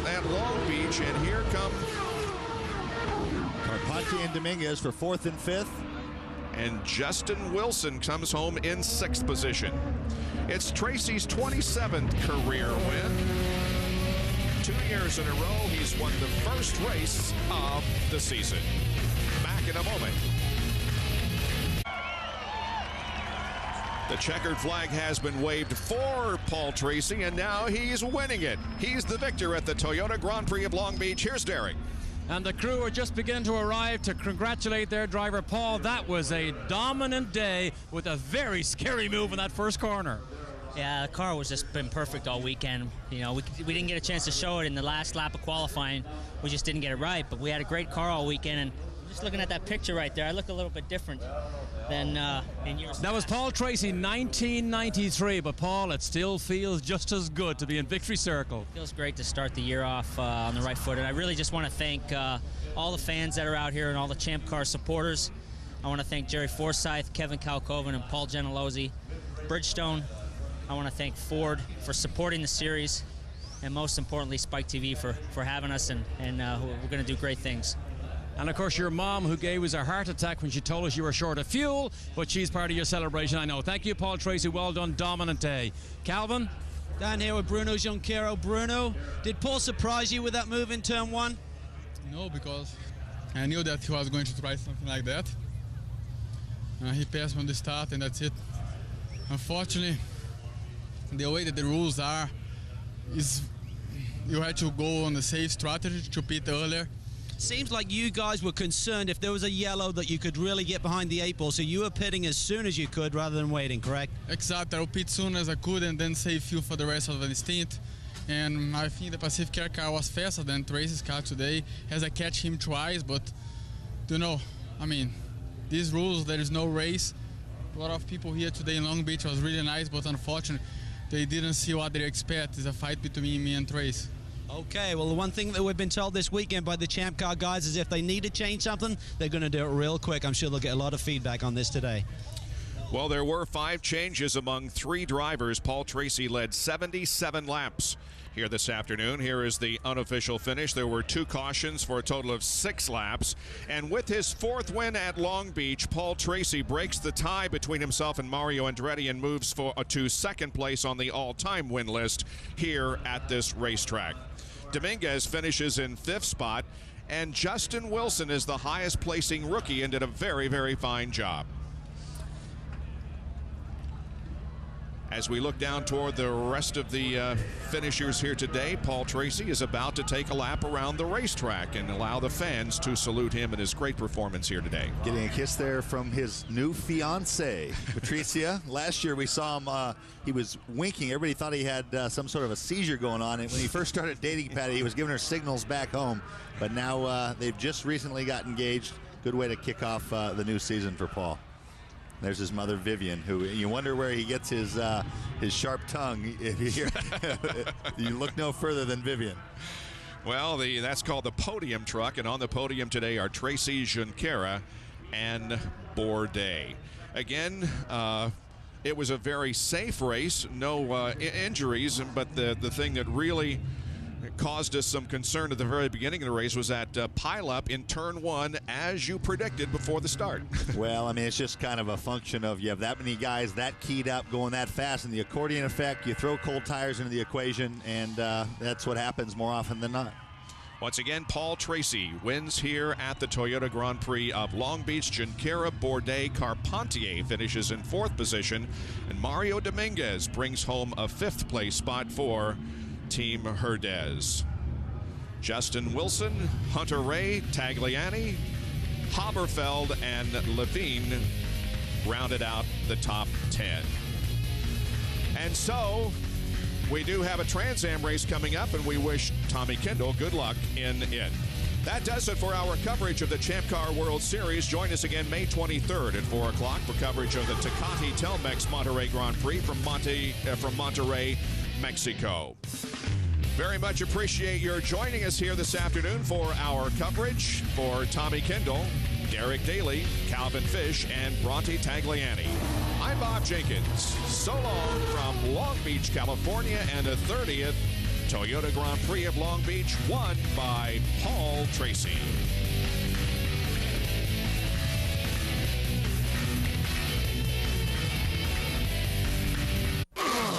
at Long Beach, and here come Carpacci and Dominguez for 4th and 5th. And Justin Wilson comes home in 6th position. It's Tracy's 27th career win. 2 years in a row, he's won the first race of the season. Back in a moment. The checkered flag has been waved for Paul Tracy, and now he's winning it. He's the victor at the Toyota Grand Prix of Long Beach. Here's Derek. And the crew are just beginning to arrive to congratulate their driver, Paul. That was a dominant day with a very scary move in that first corner. Yeah, the car was just been perfect all weekend. You know, we didn't get a chance to show it in the last lap of qualifying. We just didn't get it right, but we had a great car all weekend. And just looking at that picture right there, I look a little bit different than in years. That was Paul Tracy, 1993, but Paul, it still feels just as good to be in victory circle. It feels great to start the year off on the right foot, and I really just want to thank all the fans that are out here and all the Champ Car supporters. I want to thank Jerry Forsyth, Kevin Kalkoven, and Paul Gentilozzi. Bridgestone, I want to thank Ford for supporting the series, and most importantly, Spike TV for having us, and we're going to do great things. And of course, your mom, who gave us a heart attack when she told us you were short of fuel, but she's part of your celebration, I know. Thank you, Paul Tracy. Well done. Dominant day. Calvin? Down here with Bruno Junqueira. Bruno, did Paul surprise you with that move in turn 1? No, because I knew that he was going to try something like that. He passed from the start, and that's it. Unfortunately, the way that the rules are is you had to go on the safe strategy to pit earlier. Seems like you guys were concerned if there was a yellow that you could really get behind the 8 ball, so you were pitting as soon as you could rather than waiting, correct? Exactly. I'll pit soon as I could and then save fuel for the rest of the stint. And I think the Pacific Air car was faster than Tracy's car today, as I catch him twice, but you know, I mean, these rules, there is no race. A lot of people here today in Long Beach was really nice, but unfortunately, they didn't see what they expect. It's a fight between me and Trace. Okay, well, the one thing that we've been told this weekend by the Champ Car guys is if they need to change something, they're going to do it real quick. I'm sure they'll get a lot of feedback on this today. Well, there were 5 changes among 3 drivers. Paul Tracy led 77 laps here this afternoon. Here is the unofficial finish. There were 2 cautions for a total of 6 laps. And with his 4th win at Long Beach, Paul Tracy breaks the tie between himself and Mario Andretti and moves to 2nd place on the all-time win list here at this racetrack. Dominguez finishes in 5th spot, and Justin Wilson is the highest placing rookie and did a very, very fine job. As we look down toward the rest of the finishers here today, Paul Tracy is about to take a lap around the racetrack and allow the fans to salute him and his great performance here today. Getting a kiss there from his new fiancée, Patricia. Last year we saw him, he was winking. Everybody thought he had some sort of a seizure going on. And when he first started dating Patty, he was giving her signals back home. But now they've just recently got engaged. good way to kick off the new season for Paul. There's his mother, Vivian, who you wonder where he gets his sharp tongue. You look no further than Vivian. Well, that's called the podium truck, and on the podium today are Tracy Junqueira and Bourdais. Again, it was a very safe race, no injuries, but the thing that really caused us some concern at the very beginning of the race was that pileup in turn one, as you predicted before the start. Well, I mean, it's just kind of a function of you have that many guys that keyed up going that fast, and the accordion effect, you throw cold tires into the equation, and that's what happens more often than not. Once again, Paul Tracy wins here at the Toyota Grand Prix of Long Beach. Junqueira, Bourdais, Carpentier finishes in 4th position, and Mario Dominguez brings home a 5th place spot for Team Herdez. Justin Wilson, Hunter Ray, Tagliani, Haberfeld, and Levine rounded out the top 10. And so we do have a Trans Am race coming up, and we wish Tommy Kendall good luck in it. That does it for our coverage of the Champ Car World Series. Join us again May 23rd at 4 o'clock for coverage of the Tecate Telmex Monterrey Grand Prix from Monterrey, Mexico. Very much appreciate your joining us here this afternoon for our coverage. For Tommy Kendall, Derek Daly, Calvin Fish, and Bronte Tagliani, I'm Bob Jenkins. So long from Long Beach, California, and a 30th Toyota Grand Prix of Long Beach, won by Paul Tracy.